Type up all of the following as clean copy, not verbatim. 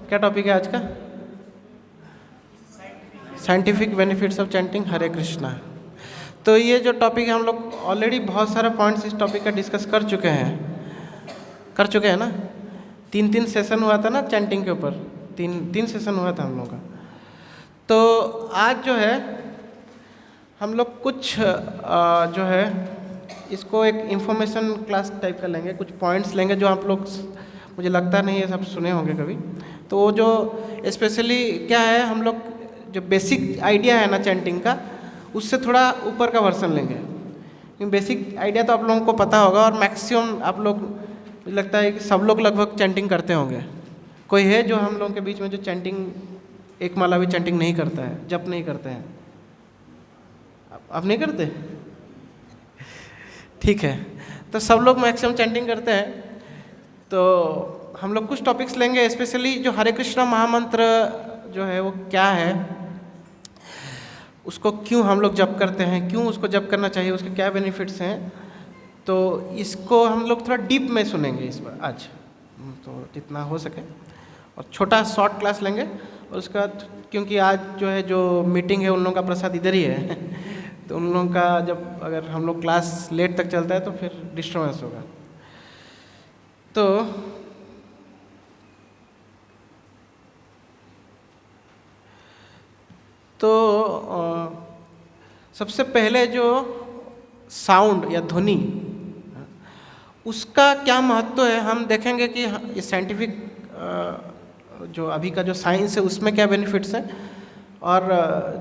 क्या टॉपिक है आज का? साइंटिफिक बेनिफिट्स ऑफ चैंटिंग हरे कृष्णा। तो ये जो टॉपिक है हम लोग ऑलरेडी बहुत सारा पॉइंट्स इस टॉपिक का डिस्कस कर चुके हैं ना। 3 सेशन हुआ था ना चैंटिंग के ऊपर, तीन सेशन हुआ था हम लोग का। तो आज जो है हम लोग कुछ जो है इसको एक इंफॉर्मेशन क्लास टाइप का लेंगे, कुछ पॉइंट्स लेंगे जो आप लोग मुझे लगता नहीं है सब सुने होंगे कभी। तो वो जो स्पेशली क्या है, हम लोग जो बेसिक आइडिया है ना चैंटिंग का, उससे थोड़ा ऊपर का वर्सन लेंगे। क्योंकि बेसिक आइडिया तो आप लोगों को पता होगा और मैक्सिमम आप लोग, मुझे लगता है कि सब लोग लगभग चैंटिंग करते होंगे। कोई है जो हम लोगों के बीच में जो चैंटिंग, एक माला भी चैंटिंग नहीं करता है, जप नहीं करते हैं? आप नहीं करते? ठीक है, तो सब लोग मैक्सिमम चैंटिंग करते हैं। तो हम लोग कुछ टॉपिक्स लेंगे, स्पेशली जो हरे कृष्णा महामंत्र जो है वो क्या है, उसको क्यों हम लोग जप करते हैं, क्यों उसको जप करना चाहिए, उसके क्या बेनिफिट्स हैं। तो इसको हम लोग थोड़ा डीप में सुनेंगे इस बार आज, तो जितना हो सके, और छोटा शॉर्ट क्लास लेंगे। और उसका क्योंकि आज जो है जो मीटिंग है उन लोगों का प्रसाद इधर ही है तो उन लोगों का जब अगर हम लोग क्लास लेट तक चलता है तो फिर डिस्टर्बेंस होगा। तो सबसे पहले जो साउंड या ध्वनि, उसका क्या महत्व है हम देखेंगे कि ये साइंटिफिक जो अभी का जो साइंस है उसमें क्या बेनिफिट्स हैं, और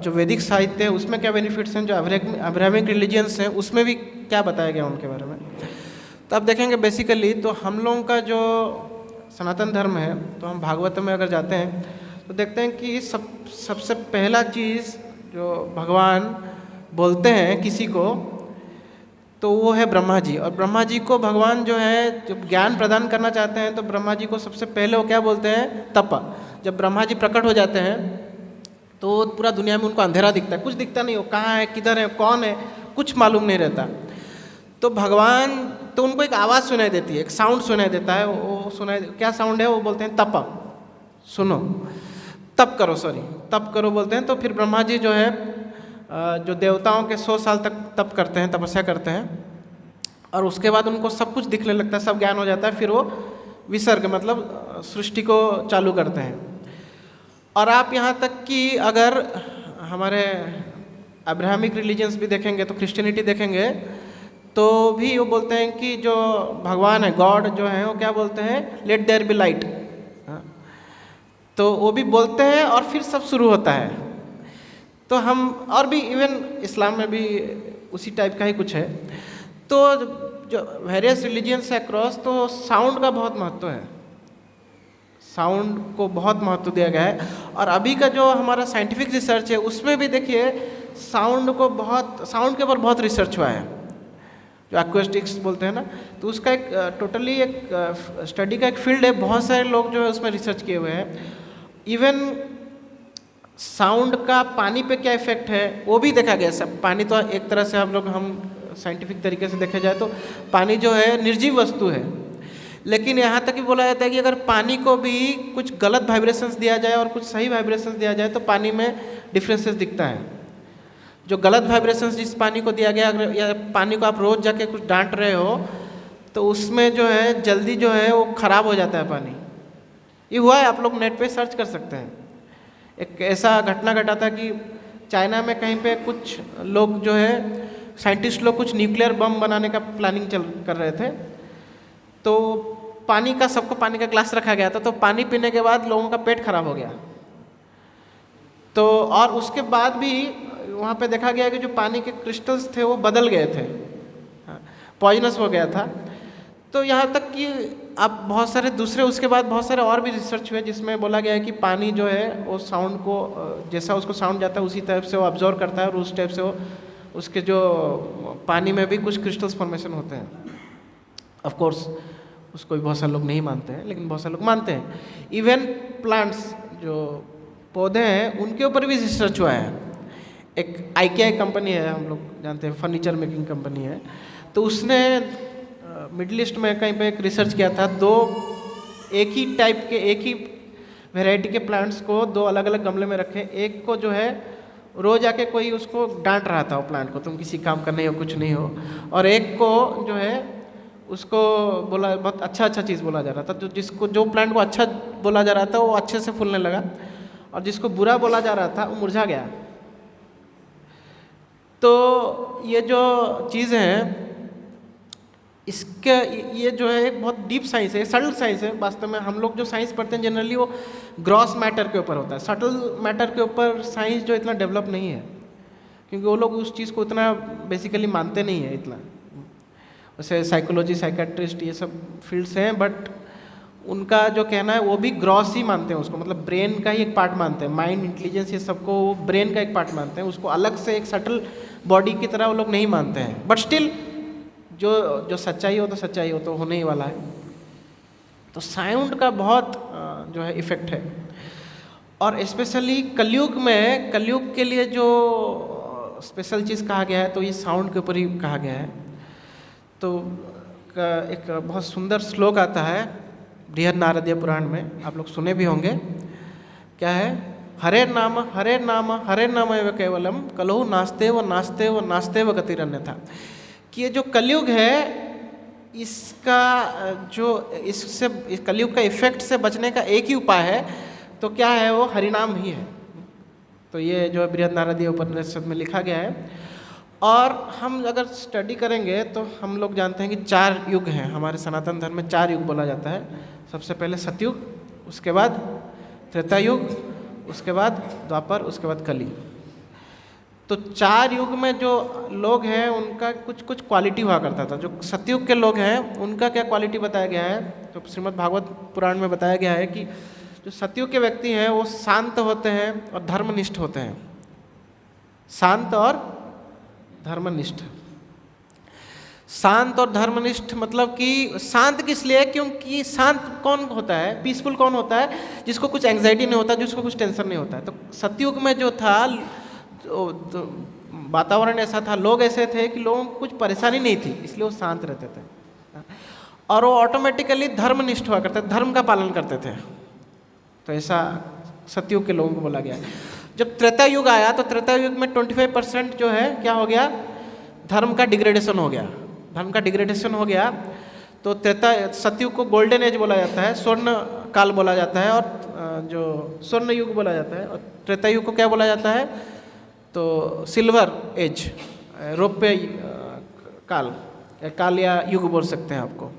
जो वैदिक साहित्य है उसमें क्या बेनिफिट्स हैं, जो अब्राहमिक रिलीजियंस हैं उसमें भी क्या बताया गया उनके बारे में। तो अब देखेंगे बेसिकली तो हम लोगों का जो सनातन धर्म है, तो हम भागवत में अगर जाते हैं तो देखते हैं कि सबसे पहला चीज़ जो भगवान बोलते हैं किसी को, तो वो है ब्रह्मा जी। और ब्रह्मा जी को भगवान जो है जब ज्ञान प्रदान करना चाहते हैं तो ब्रह्मा जी को सबसे पहले वो क्या बोलते हैं? तप। जब ब्रह्मा जी प्रकट हो जाते हैं तो पूरा दुनिया में उनको अंधेरा दिखता है, कुछ दिखता नहीं, वो कहाँ है, किधर है, कौन है, कुछ मालूम नहीं रहता। तो भगवान, तो उनको एक आवाज़ सुनाई देती है, एक साउंड सुनाई देता है। वो क्या साउंड है? वो बोलते हैं तप, सुनो, तप करो बोलते हैं। तो फिर ब्रह्मा जी जो है जो देवताओं के 100 साल तक तप करते हैं, तपस्या करते हैं, और उसके बाद उनको सब कुछ दिखने लगता है, सब ज्ञान हो जाता है। फिर वो विसर्ग मतलब सृष्टि को चालू करते हैं। और आप यहाँ तक कि अगर हमारे अब्राहमिक रिलीजन्स भी देखेंगे, तो क्रिश्चियनिटी देखेंगे, तो भी वो बोलते हैं कि जो भगवान है, गॉड जो है, वो क्या बोलते हैं? Let there be light. तो वो भी बोलते हैं और फिर सब शुरू होता है। तो हम और भी इवन इस्लाम में भी उसी टाइप का ही कुछ है। तो जो वेरियस रिलीजियंस है अक्रॉस, तो साउंड का बहुत महत्व है, साउंड को बहुत महत्व दिया गया है। और अभी का जो हमारा साइंटिफिक रिसर्च है उसमें भी देखिए साउंड के ऊपर बहुत रिसर्च हुआ है, जो एक्वेस्टिक्स बोलते हैं ना। तो उसका एक टोटली एक स्टडी का एक फील्ड है, बहुत सारे लोग जो है उसमें रिसर्च किए हुए हैं। इवन साउंड का पानी पे क्या इफेक्ट है वो भी देखा गया। सब पानी तो एक तरह से हम साइंटिफिक तरीके से देखा जाए तो पानी जो है निर्जीव वस्तु है, लेकिन यहाँ तक भी बोला जाता है कि अगर पानी को भी कुछ गलत वाइब्रेशंस दिया जाए और कुछ सही वाइब्रेशंस दिया जाए तो पानी में डिफरेंसेस दिखता है। जो गलत वाइब्रेशंस जिस पानी को दिया गया, अगर या पानी को आप रोज़ जाके कुछ डांट रहे हो तो उसमें जो है जल्दी जो है वो ख़राब हो जाता है पानी। ये हुआ है, आप लोग नेट पे सर्च कर सकते हैं। एक ऐसा घटना घटा था कि चाइना में कहीं पे कुछ लोग जो है साइंटिस्ट लोग कुछ न्यूक्लियर बम बनाने का प्लानिंग कर रहे थे। तो सबको पानी का ग्लास रखा गया था, तो पानी पीने के बाद लोगों का पेट खराब हो गया। तो और उसके बाद भी वहाँ पे देखा गया कि जो पानी के क्रिस्टल्स थे वो बदल गए थे, पॉइजनस हो गया था। तो यहाँ तक कि अब बहुत सारे दूसरे उसके बाद बहुत सारे और भी रिसर्च हुए जिसमें बोला गया है कि पानी जो है वो साउंड को जैसा उसको साउंड जाता है उसी टाइप से वो ऑब्जर्व करता है, और उस टाइप से वो उसके जो पानी में भी कुछ क्रिस्टल्स फॉर्मेशन होते हैं। ऑफ कोर्स उसको भी बहुत सारे लोग नहीं मानते हैं, लेकिन बहुत सारे लोग मानते हैं। इवन प्लांट्स जो पौधे हैं उनके ऊपर भी रिसर्च हुआ है। एक IKEA कंपनी है, हम लोग जानते हैं, फर्नीचर मेकिंग कंपनी है। तो उसने मिडिल ईस्ट में कहीं पे एक रिसर्च किया था, 2 एक ही टाइप के एक ही वैरायटी के प्लांट्स को 2 अलग अलग गमले में रखे। एक को जो है रोज आके कोई उसको डांट रहा था वो प्लांट को, तुम किसी काम का नहीं हो, कुछ नहीं हो। और एक को जो है उसको बोला, बहुत अच्छा चीज़ बोला जा रहा था। तो जो प्लांट को अच्छा बोला जा रहा था वो अच्छे से फूलने लगा, और जिसको बुरा बोला जा रहा था वो मुरझा गया। तो ये जो चीज़ है, इसके ये जो है एक बहुत डीप साइंस है, सटल साइंस है। वास्तव में हम लोग जो साइंस पढ़ते हैं जनरली वो ग्रॉस मैटर के ऊपर होता है, सटल मैटर के ऊपर साइंस जो इतना डेवलप नहीं है, क्योंकि वो लोग उस चीज़ को इतना बेसिकली मानते नहीं है इतना। वैसे साइकोलॉजी, साइकेट्रिस्ट, ये सब फील्ड्स हैं, बट उनका जो कहना है वो भी ग्रॉस ही मानते हैं उसको, मतलब ब्रेन का ही एक पार्ट मानते हैं। माइंड, इंटेलिजेंस, ये सबको वो ब्रेन का एक पार्ट मानते हैं, उसको अलग से एक सटल बॉडी की तरह वो लोग नहीं मानते हैं। बट स्टिल जो सच्चाई हो तो सच्चाई हो तो होने ही वाला है। तो साउंड का बहुत जो है इफ़ेक्ट है, और स्पेशली कलयुग में, कलयुग के लिए जो स्पेशल चीज़ कहा गया है तो ये साउंड के ऊपर ही कहा गया है। तो एक बहुत सुंदर श्लोक आता है बृहद नारदीय पुराण में, आप लोग सुने भी होंगे। क्या है? हरे नाम हरे नाम हरे नाम एव केवलम कलहु नास्ते व नास्ते व गतिरन्यथा। कि ये जो कलयुग है, इसका जो इससे इस कलयुग का इफेक्ट से बचने का एक ही उपाय है, तो क्या है? वो हरिनाम ही है। तो ये जो बृहद नारदीय उपनिषद में लिखा गया है। और हम अगर स्टडी करेंगे तो हम लोग जानते हैं कि 4 युग हैं हमारे सनातन धर्म में। 4 युग बोला जाता है। सबसे पहले सतयुग, उसके बाद त्रेता युग, उसके बाद द्वापर, उसके बाद कली। तो 4 युग में जो लोग हैं उनका कुछ कुछ क्वालिटी हुआ करता था। जो सतयुग के लोग हैं उनका क्या क्वालिटी बताया गया है, तो श्रीमद् भागवत पुराण में बताया गया है कि जो सतयुग के व्यक्ति हैं वो शांत होते हैं और धर्मनिष्ठ होते हैं। शांत और धर्मनिष्ठ। शांत और धर्मनिष्ठ मतलब कि शांत किस लिए? क्योंकि शांत कौन होता है, पीसफुल कौन होता है? जिसको कुछ एंग्जाइटी नहीं होता, जिसको कुछ टेंशन नहीं होता है। तो सतयुग में जो था तो वातावरण ऐसा था, लोग ऐसे थे कि लोगों को कुछ परेशानी नहीं थी, इसलिए वो शांत रहते थे और वो ऑटोमेटिकली धर्मनिष्ठ हुआ करते थे, धर्म का पालन करते थे। तो ऐसा सतयुग के लोगों को बोला गया है। जब त्रेता युग आया तो त्रेता युग में 25% जो है क्या हो गया? धर्म का डिग्रेडेशन हो गया। धर्म का डिग्रेडेशन हो गया तो सतयुग को गोल्डन एज बोला जाता है, स्वर्ण काल बोला जाता है, और जो स्वर्ण युग बोला जाता है। और त्रेता युग को क्या बोला जाता है? तो सिल्वर एज, रौप्य काल या युग बोल सकते हैं आपको।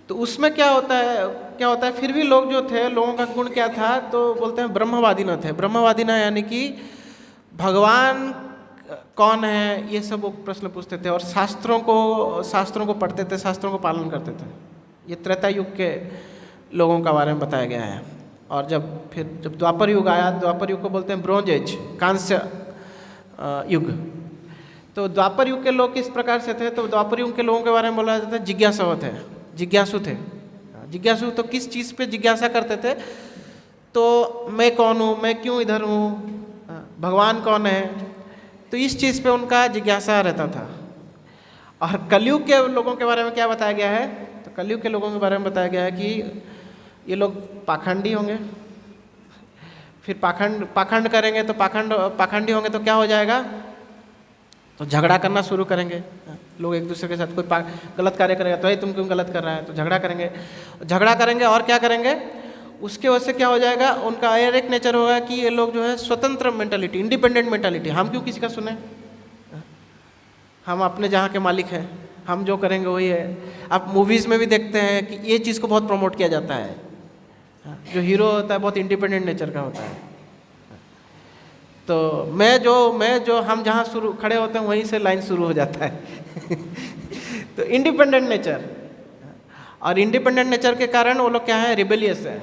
तो उसमें क्या होता है? फिर भी लोग जो थे, लोगों का गुण क्या था? तो बोलते हैं ब्रह्मवादी न थे। ब्रह्मवादी न यानी कि भगवान कौन है, ये सब वो प्रश्न पूछते थे, और शास्त्रों को पढ़ते थे, शास्त्रों को पालन करते थे। ये त्रेता युग के लोगों का बारे में बताया गया है। और जब द्वापर युग आया, द्वापर युग को बोलते हैं ब्रोंज एज, कांस्य युग। तो द्वापर युग के लोग किस प्रकार से थे? तो द्वापर युग के लोगों के बारे में बोला जाता है जिज्ञासु थे। जिज्ञासु तो किस चीज़ पे जिज्ञासा करते थे? तो मैं कौन हूँ, मैं क्यों इधर हूँ, भगवान कौन है, तो इस चीज़ पे उनका जिज्ञासा रहता था। और कलयुग के लोगों के बारे में क्या बताया गया है? तो कलयुग के लोगों के बारे में बताया गया है कि ये लोग पाखंडी होंगे। फिर पाखंड करेंगे तो पाखंडी होंगे तो क्या हो जाएगा? तो झगड़ा करना शुरू करेंगे। लोग एक दूसरे के साथ कोई गलत कार्य करेगा तो तुम क्यों गलत कर रहा है, तो झगड़ा करेंगे और क्या करेंगे? उसके वजह से क्या हो जाएगा? उनका और एक नेचर होगा कि ये लोग जो है स्वतंत्र मेंटालिटी, इंडिपेंडेंट मेंटालिटी, हम क्यों किसी का सुने, हम अपने जहाँ के मालिक हैं, हम जो करेंगे वही है। आप मूवीज़ में भी देखते हैं कि ये चीज़ को बहुत प्रमोट किया जाता है। जो हीरो होता है बहुत इंडिपेंडेंट नेचर का होता है। तो मैं जो हम जहाँ खड़े होते हैं वहीं से लाइन शुरू हो जाता है। तो इंडिपेंडेंट नेचर, और इंडिपेंडेंट नेचर के कारण वो लोग क्या है? रिबेलियस है।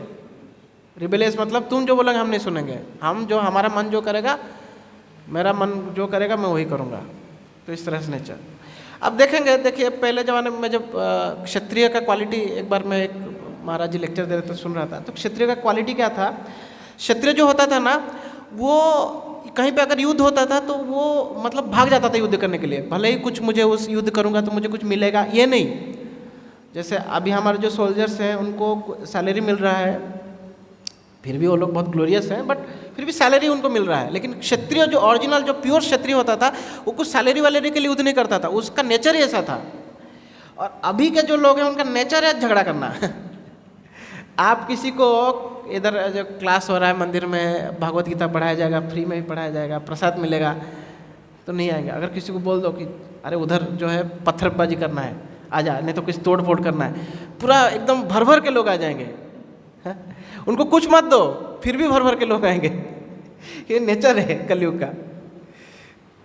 रिबेलियस मतलब तुम जो बोलोगे हम नहीं सुनेंगे, हमारा मन जो करेगा, मेरा मन जो करेगा मैं वही करूँगा। तो इस तरह से नेचर। अब देखिए पहले ज़माने में जब क्षत्रिय का क्वालिटी, एक बार मैं एक महाराज जी लेक्चर दे रहे थे, सुन रहा था, तो क्षत्रिय का क्वालिटी क्या था? क्षत्रिय जो होता था ना, वो कहीं पे अगर युद्ध होता था तो वो मतलब भाग जाता था युद्ध करने के लिए, भले ही कुछ मुझे उस युद्ध करूँगा तो मुझे कुछ मिलेगा, ये नहीं। जैसे अभी हमारे जो सोल्जर्स हैं उनको सैलरी मिल रहा है, फिर भी वो लोग बहुत ग्लोरियस हैं, बट फिर भी सैलरी उनको मिल रहा है। लेकिन क्षत्रिय जो ओरिजिनल जो प्योर क्षत्रिय होता था वो कुछ सैलरी वाले के लिए युद्ध नहीं करता था, उसका नेचर ही ऐसा था। और अभी के जो लोग हैं उनका नेचर है झगड़ा करना। आप किसी को इधर जो क्लास हो रहा है मंदिर में, भगवत गीता पढ़ाया जाएगा, फ्री में भी पढ़ाया जाएगा, प्रसाद मिलेगा, तो नहीं आएंगे। अगर किसी को बोल दो कि अरे उधर जो है पत्थरबाजी करना है, आ जा, नहीं तो कुछ तोड़ फोड़ करना है, पूरा एकदम भर भर के लोग आ जाएंगे। है? उनको कुछ मत दो फिर भी भर भर के लोग आएंगे। ये नेचर है कलयुग का।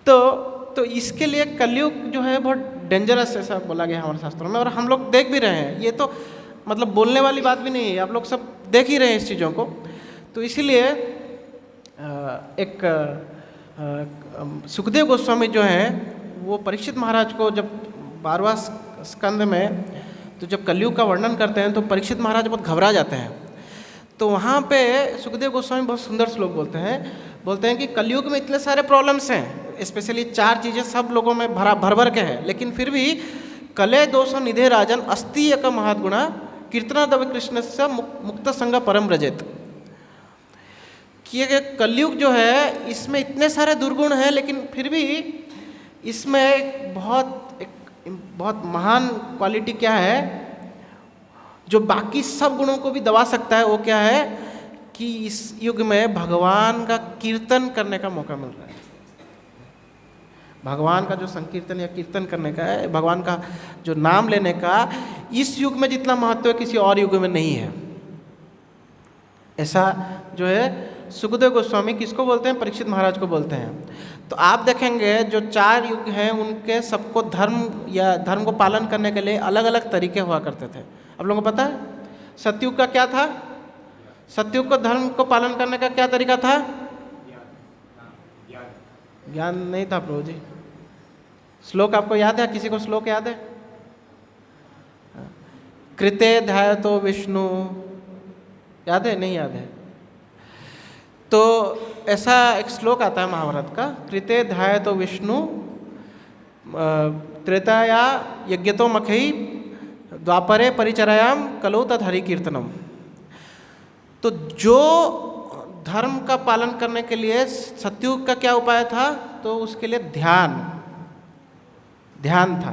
तो इसके लिए कलयुग जो है बहुत डेंजरस ऐसा बोला गया हमारे शास्त्रों में, और हम लोग देख भी रहे हैं। ये तो मतलब बोलने वाली बात भी नहीं है, आप लोग सब देख ही रहे हैं इस चीज़ों को। तो इसीलिए एक सुखदेव गोस्वामी जो हैं वो परीक्षित महाराज को जब 12वां स्कंद में तो जब कलयुग का वर्णन करते हैं तो परीक्षित महाराज बहुत घबरा जाते हैं। तो वहाँ पे सुखदेव गोस्वामी बहुत सुंदर श्लोक बोलते हैं कि कलयुग में इतने सारे प्रॉब्लम्स हैं, स्पेशली 4 चीज़ें सब लोगों में भर भर के हैं, लेकिन फिर भी कले दोष निधे राजन अस्ति एक महद्गुणा कीर्तनादव कृष्ण से मुक्त संग परम रजत। कि कलयुग जो है इसमें इतने सारे दुर्गुण हैं, लेकिन फिर भी इसमें एक बहुत महान क्वालिटी क्या है जो बाकी सब गुणों को भी दबा सकता है, वो क्या है कि इस युग में भगवान का कीर्तन करने का मौका मिल रहा है। भगवान का जो संकीर्तन या कीर्तन करने का है, भगवान का जो नाम लेने का, इस युग में जितना महत्व है किसी और युग में नहीं है। ऐसा जो है सुखदेव गोस्वामी किसको बोलते हैं? परीक्षित महाराज को बोलते हैं। तो आप देखेंगे जो 4 युग हैं उनके सबको धर्म को पालन करने के लिए अलग अलग तरीके हुआ करते थे। आप लोगों को पता है सतयुग का क्या था? सतयुग को धर्म को पालन करने का क्या तरीका था? ज्ञान नहीं था प्रभु जी। श्लोक आपको याद है? किसी को श्लोक याद है? कृते ध्यायतो विष्णु, याद है? नहीं याद है? तो ऐसा एक श्लोक आता है महाभारत का, कृते ध्यायतो विष्णु त्रेताया यज्ञतो मखई द्वापरे परिचरायाम कलो तद हरि कीर्तनम। तो जो धर्म का पालन करने के लिए सतयुग का क्या उपाय था? तो उसके लिए ध्यान था,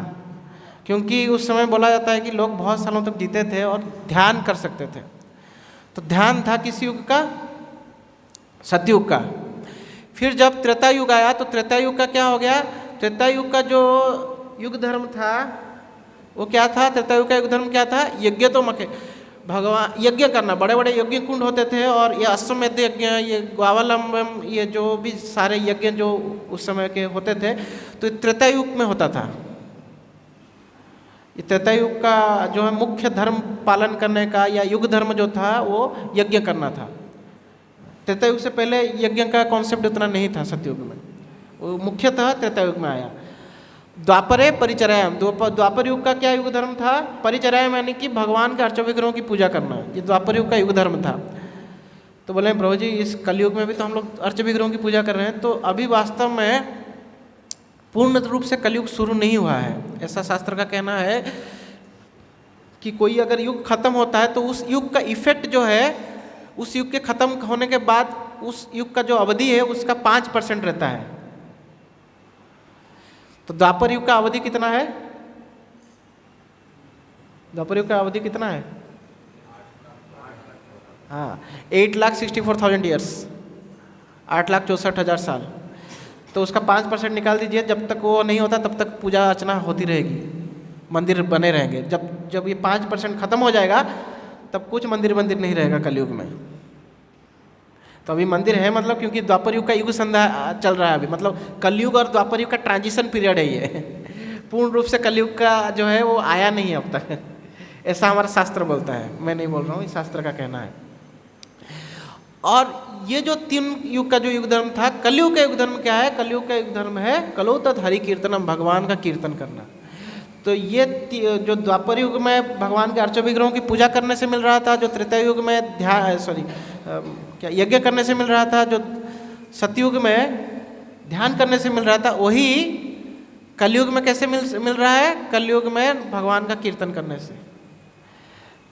क्योंकि उस समय बोला जाता है कि लोग बहुत सालों तक जीते थे और ध्यान कर सकते थे। तो ध्यान था किस युग का? सतयुग का। फिर जब त्रेता युग आया तो त्रेता युग का क्या हो गया? त्रेता युग का जो युग धर्म था वो क्या था? त्रेता युग का युग धर्म क्या था? यज्ञ तो मखे, भगवान यज्ञ करना, बड़े बड़े यज्ञ कुंड होते थे, और ये अश्वमेध यज्ञ, ये ग्वावलंबम, ये जो भी सारे यज्ञ जो उस समय के होते थे, तो त्रेता युग में होता था। ये त्रेता युग का जो है मुख्य धर्म पालन करने का या युग धर्म जो था वो यज्ञ करना था। त्रेता युग से पहले यज्ञ का कॉन्सेप्ट उतना नहीं था सतयुग में, वो मुख्यतः त्रेता युग में आया। द्वापरे परिचरायाम, द्वापर युग का क्या युग धर्म था? परिचरायाम यानी कि भगवान के अर्चविग्रहों की पूजा करना, ये द्वापर युग का युग धर्म था। तो बोले प्रभु जी इस कलयुग में भी तो हम लोग अर्चविग्रहों की पूजा कर रहे हैं। तो अभी वास्तव में पूर्ण रूप से कलयुग शुरू नहीं हुआ है, ऐसा शास्त्र का कहना है कि कोई अगर युग खत्म होता है तो उस युग का इफेक्ट जो है उस युग के खत्म होने के बाद उस युग का जो अवधि है उसका 5% रहता है। तो द्वापर युग का अवधि कितना है? द्वापर युग का अवधि कितना है? हाँ, 8,64,000 ईयर्स, 8,64,000 साल। तो उसका 5% निकाल दीजिए, जब तक वो नहीं होता तब तक पूजा अर्चना होती रहेगी, मंदिर बने रहेंगे। जब ये 5% खत्म हो जाएगा तब कुछ मंदिर नहीं रहेगा कलयुग में। तो अभी मंदिर है, मतलब क्योंकि द्वापर युग का युग संध्या चल रहा है अभी, मतलब कलयुग और द्वापर युग का ट्रांजिशन पीरियड है ये। पूर्ण रूप से कलयुग का जो है वो आया नहीं है अब तक, ऐसा हमारा शास्त्र बोलता है, मैं नहीं बोल रहा हूँ, ये शास्त्र का कहना है। और ये जो 3 युग का जो युग धर्म था, कलयुग का युग धर्म क्या है? कलयुग का युग धर्म है कलो तत् हरि कीर्तनम, भगवान का कीर्तन करना। तो ये जो द्वापर युग में भगवान के अर्च विग्रहों की पूजा करने से मिल रहा था, जो त्रेता युग में यज्ञ करने से मिल रहा था, जो सतयुग में ध्यान करने से मिल रहा था, वही कलयुग में कैसे मिल रहा है? कलयुग में भगवान का कीर्तन करने से।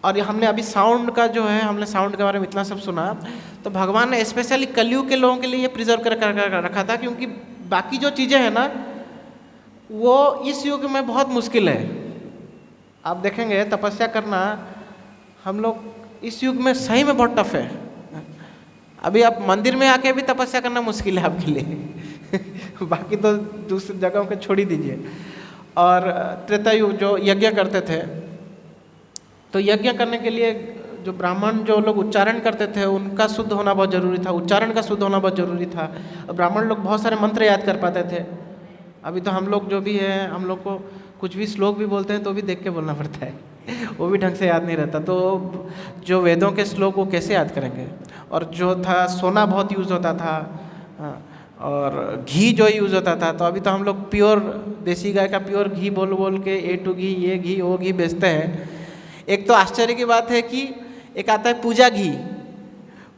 और ये हमने अभी साउंड का जो है, हमने साउंड के बारे में इतना सब सुना, तो भगवान ने स्पेशली कलयुग के लोगों के लिए ये प्रिजर्व कर रखा था, क्योंकि बाकी जो चीज़ें हैं ना वो इस युग में बहुत मुश्किल है। आप देखेंगे तपस्या करना हम लोग इस युग में सही में बहुत टफ है। अभी आप मंदिर में आके भी तपस्या करना मुश्किल है आपके लिए बाकी तो दूसरी जगहों को छोड़ ही दीजिए। और त्रेता युग जो यज्ञ करते थे, तो यज्ञ करने के लिए जो ब्राह्मण जो लोग उच्चारण करते थे उनका शुद्ध होना बहुत ज़रूरी था, उच्चारण का शुद्ध होना बहुत ज़रूरी था। ब्राह्मण लोग बहुत सारे मंत्र याद कर पाते थे। अभी तो हम लोग जो भी है, हम लोग को कुछ भी श्लोक भी बोलते हैं तो भी देख के बोलना पड़ता है वो भी ढंग से याद नहीं रहता। तो जो वेदों के श्लोक वो कैसे याद करेंगे। और जो था सोना बहुत यूज़ होता था, और घी जो यूज़ होता था, तो अभी तो हम लोग प्योर देसी गाय का प्योर घी बोल बोल के ए टू घी, ये घी वो घी बेचते हैं। एक तो आश्चर्य की बात है कि एक आता है पूजा घी।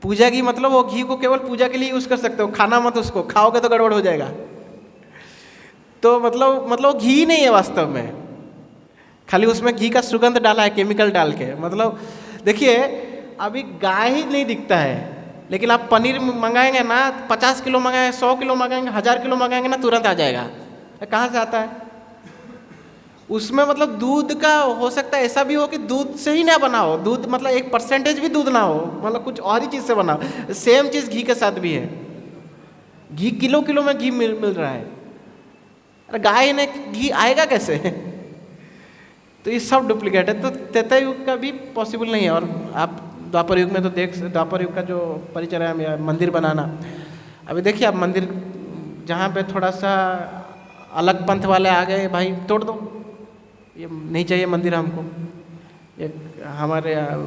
पूजा घी मतलब वो घी को केवल पूजा के लिए यूज़ कर सकते हो, खाना मत, उसको खाओगे तो गड़बड़ हो जाएगा। तो मतलब घी नहीं है वास्तव में, खाली उसमें घी का सुगंध डाला है केमिकल डाल के। मतलब देखिए अभी गाय ही नहीं दिखता है, लेकिन आप पनीर मंगाएंगे ना, 50 किलो मंगाएंगे, 100 किलो मंगाएंगे, 1000 किलो मंगाएंगे ना, तुरंत आ जाएगा। कहाँ से आता है? उसमें मतलब दूध का हो सकता है ऐसा भी हो कि दूध से ही ना बना हो, दूध मतलब 1% भी दूध ना हो, मतलब कुछ और ही चीज़ से बना हो। सेम चीज़ घी के साथ भी है, घी किलो किलो में घी मिल रहा है। अरे गाय ने घी आएगा कैसे तो ये सब डुप्लीकेट है। तो त्रेता युग का भी पॉसिबल नहीं है। और आप द्वापर युग में तो द्वापर युग का जो परिचय है मंदिर बनाना, अभी देखिए आप मंदिर जहाँ पे थोड़ा सा अलग पंथ वाले आ गए, भाई तोड़ दो, ये नहीं चाहिए मंदिर हमको, एक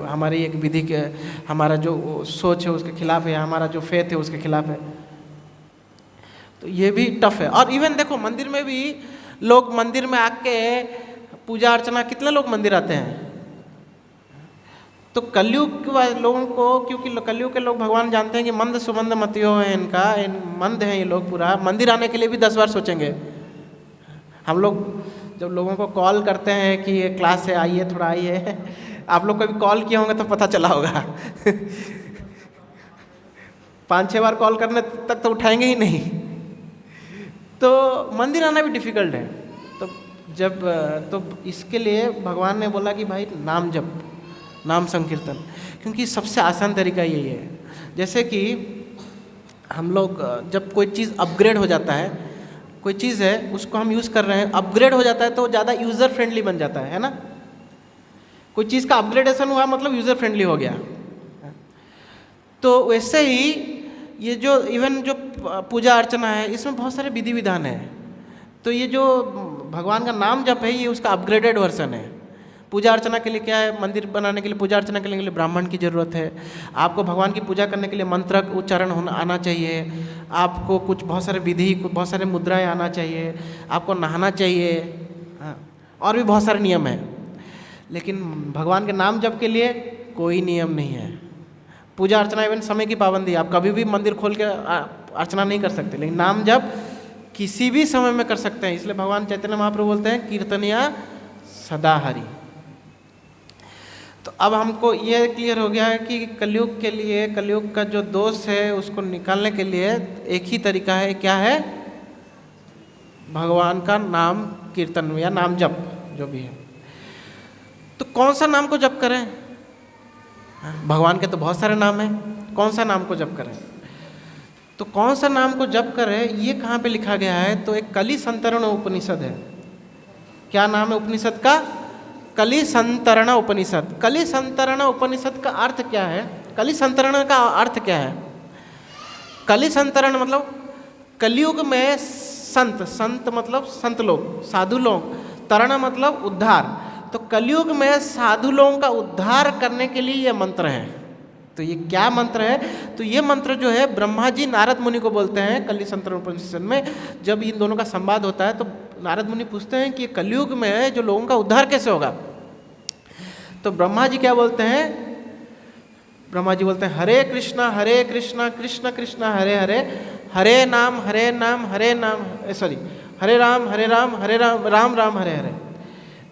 हमारी एक विधि के, हमारा जो सोच है उसके खिलाफ है, हमारा जो फेथ है उसके खिलाफ है। तो ये भी टफ है। और इवन देखो मंदिर में भी लोग मंदिर में आके पूजा अर्चना, कितने लोग मंदिर आते हैं। तो कलयुग के लोगों को, क्योंकि कलयुग के लोग भगवान जानते हैं कि मंद सुमंद मतियो है इनका, मंद है ये लोग, पूरा मंदिर आने के लिए भी 10 बार सोचेंगे। हम लोग जब लोगों को कॉल करते हैं कि ये क्लास है, आइए थोड़ा आइए, आप लोग कभी कॉल किए होंगे तो पता चला होगा 5-6 बार कॉल करने तक तो उठाएंगे ही नहीं। तो मंदिर आना भी डिफ़िकल्ट है। तो इसके लिए भगवान ने बोला कि भाई नाम जप, नाम संकीर्तन, क्योंकि सबसे आसान तरीका यही है। जैसे कि हम लोग जब कोई चीज़ अपग्रेड हो जाता है, कोई चीज़ है उसको हम यूज़ कर रहे हैं, अपग्रेड हो जाता है तो ज़्यादा यूज़र फ्रेंडली बन जाता है ना। कोई चीज़ का अपग्रेडेशन हुआ मतलब यूज़र फ्रेंडली हो गया। तो वैसे ही ये जो इवन जो पूजा अर्चना है इसमें बहुत सारे विधि विधान है। तो ये जो भगवान का नाम जप है ये उसका अपग्रेडेड वर्जन है। पूजा अर्चना के लिए क्या है, मंदिर बनाने के लिए, पूजा अर्चना करने के लिए ब्राह्मण की ज़रूरत है। आपको भगवान की पूजा करने के लिए मंत्र उच्चारण आना चाहिए, आपको कुछ बहुत सारे विधि, बहुत सारे मुद्राएं आना चाहिए, आपको नहाना चाहिए, हाँ, और भी बहुत सारे नियम हैं। लेकिन भगवान के नाम जप के लिए कोई नियम नहीं है। पूजा अर्चना इवन समय की पाबंदी, आप कभी भी मंदिर खोल के अर्चना नहीं कर सकते, लेकिन नाम जप किसी भी समय में कर सकते हैं। इसलिए भगवान चैतन्य महाप्रभु बोलते हैं कीर्तनिया सदा हरि। तो अब हमको ये क्लियर हो गया है कि कलयुग के लिए, कलयुग का जो दोष है उसको निकालने के लिए एक ही तरीका है, क्या है, भगवान का नाम कीर्तन या नाम जप जो भी है। तो कौन सा नाम को जप करें? भगवान के तो बहुत सारे नाम हैं, कौन सा नाम को जप करें? तो कौन सा नाम को जप करें ये कहाँ पे लिखा गया है? तो एक कलि संतरण उपनिषद है। क्या नाम है उपनिषद का? कलि संतरण उपनिषद। कलि संतरण उपनिषद का अर्थ क्या है? कलि संतरण का अर्थ क्या है? कलि संतरण मतलब कलयुग में संत, संत मतलब संत लोग, साधु लोग, तरण मतलब उद्धार। तो कलयुग में साधु लोगों का उद्धार करने के लिए ये मंत्र है। तो ये क्या मंत्र है? तो ये मंत्र जो है ब्रह्मा जी नारद मुनि को बोलते हैं कलि संतरण उपनिषद में। जब इन दोनों का संवाद होता है तो नारद मुनि पूछते हैं कि कलयुग में जो लोगों का उद्धार कैसे होगा? तो ब्रह्मा जी क्या बोलते हैं? ब्रह्मा जी बोलते हैं हरे कृष्णा कृष्ण कृष्ण हरे हरे, हरे नाम हरे नाम हरे नाम, सॉरी, हरे राम राम राम राम हरे हरे।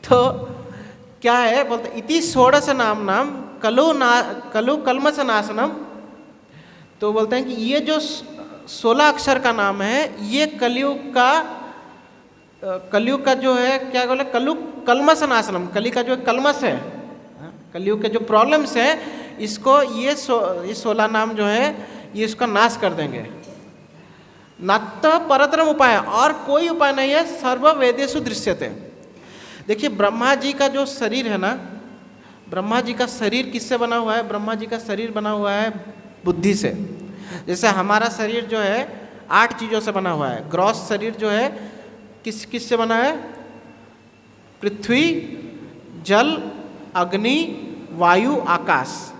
तो क्या है, बोलते इति षोडश नाम नाम कलु कल्मष नाशनम। तो बोलते हैं कि ये जो 16 अक्षर का नाम है, ये कलयुग का जो है क्या बोले, कल्मष नाशनम, कली का जो कल्मष है, कलयुग के जो प्रॉब्लम्स है, इसको ये 16 नाम जो है ये इसका नाश कर देंगे। नत्त परतरम उपाय, और कोई उपाय नहीं है, सर्व वेदेषु दृश्यते। देखिए ब्रह्मा जी का जो शरीर है ना, ब्रह्मा जी का शरीर किससे बना हुआ है? ब्रह्मा जी का शरीर बना हुआ है बुद्धि से। जैसे हमारा शरीर जो है 8 चीज़ों से बना हुआ है। ग्रॉस शरीर जो है किससे बना है? पृथ्वी, जल, अग्नि, वायु, आकाश,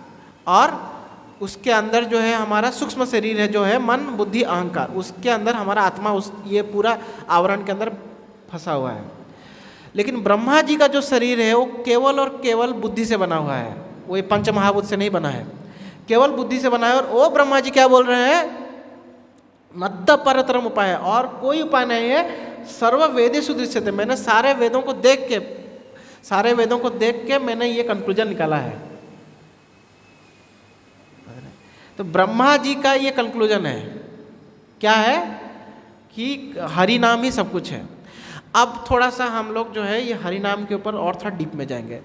और उसके अंदर जो है हमारा सूक्ष्म शरीर है जो है मन, बुद्धि, अहंकार, उसके अंदर हमारा आत्मा ये पूरा आवरण के अंदर फंसा हुआ है। लेकिन ब्रह्मा जी का जो शरीर है वो केवल और केवल बुद्धि से बना हुआ है, वो ये पंच महाभूत से नहीं बना है, केवल बुद्धि से बना है। और वो ब्रह्मा जी क्या बोल रहे हैं? नत्त परतरम उपाय, और कोई उपाय नहीं है, सर्व वेदेषु दृश्यते। मैंने सारे वेदों को देख के मैंने ये कंक्लूजन निकाला है। तो ब्रह्मा जी का ये कंक्लूजन है, क्या है कि हरि नाम ही सब कुछ है। अब थोड़ा सा हम लोग जो है ये हरि नाम के ऊपर और थोड़ा डीप में जाएंगे।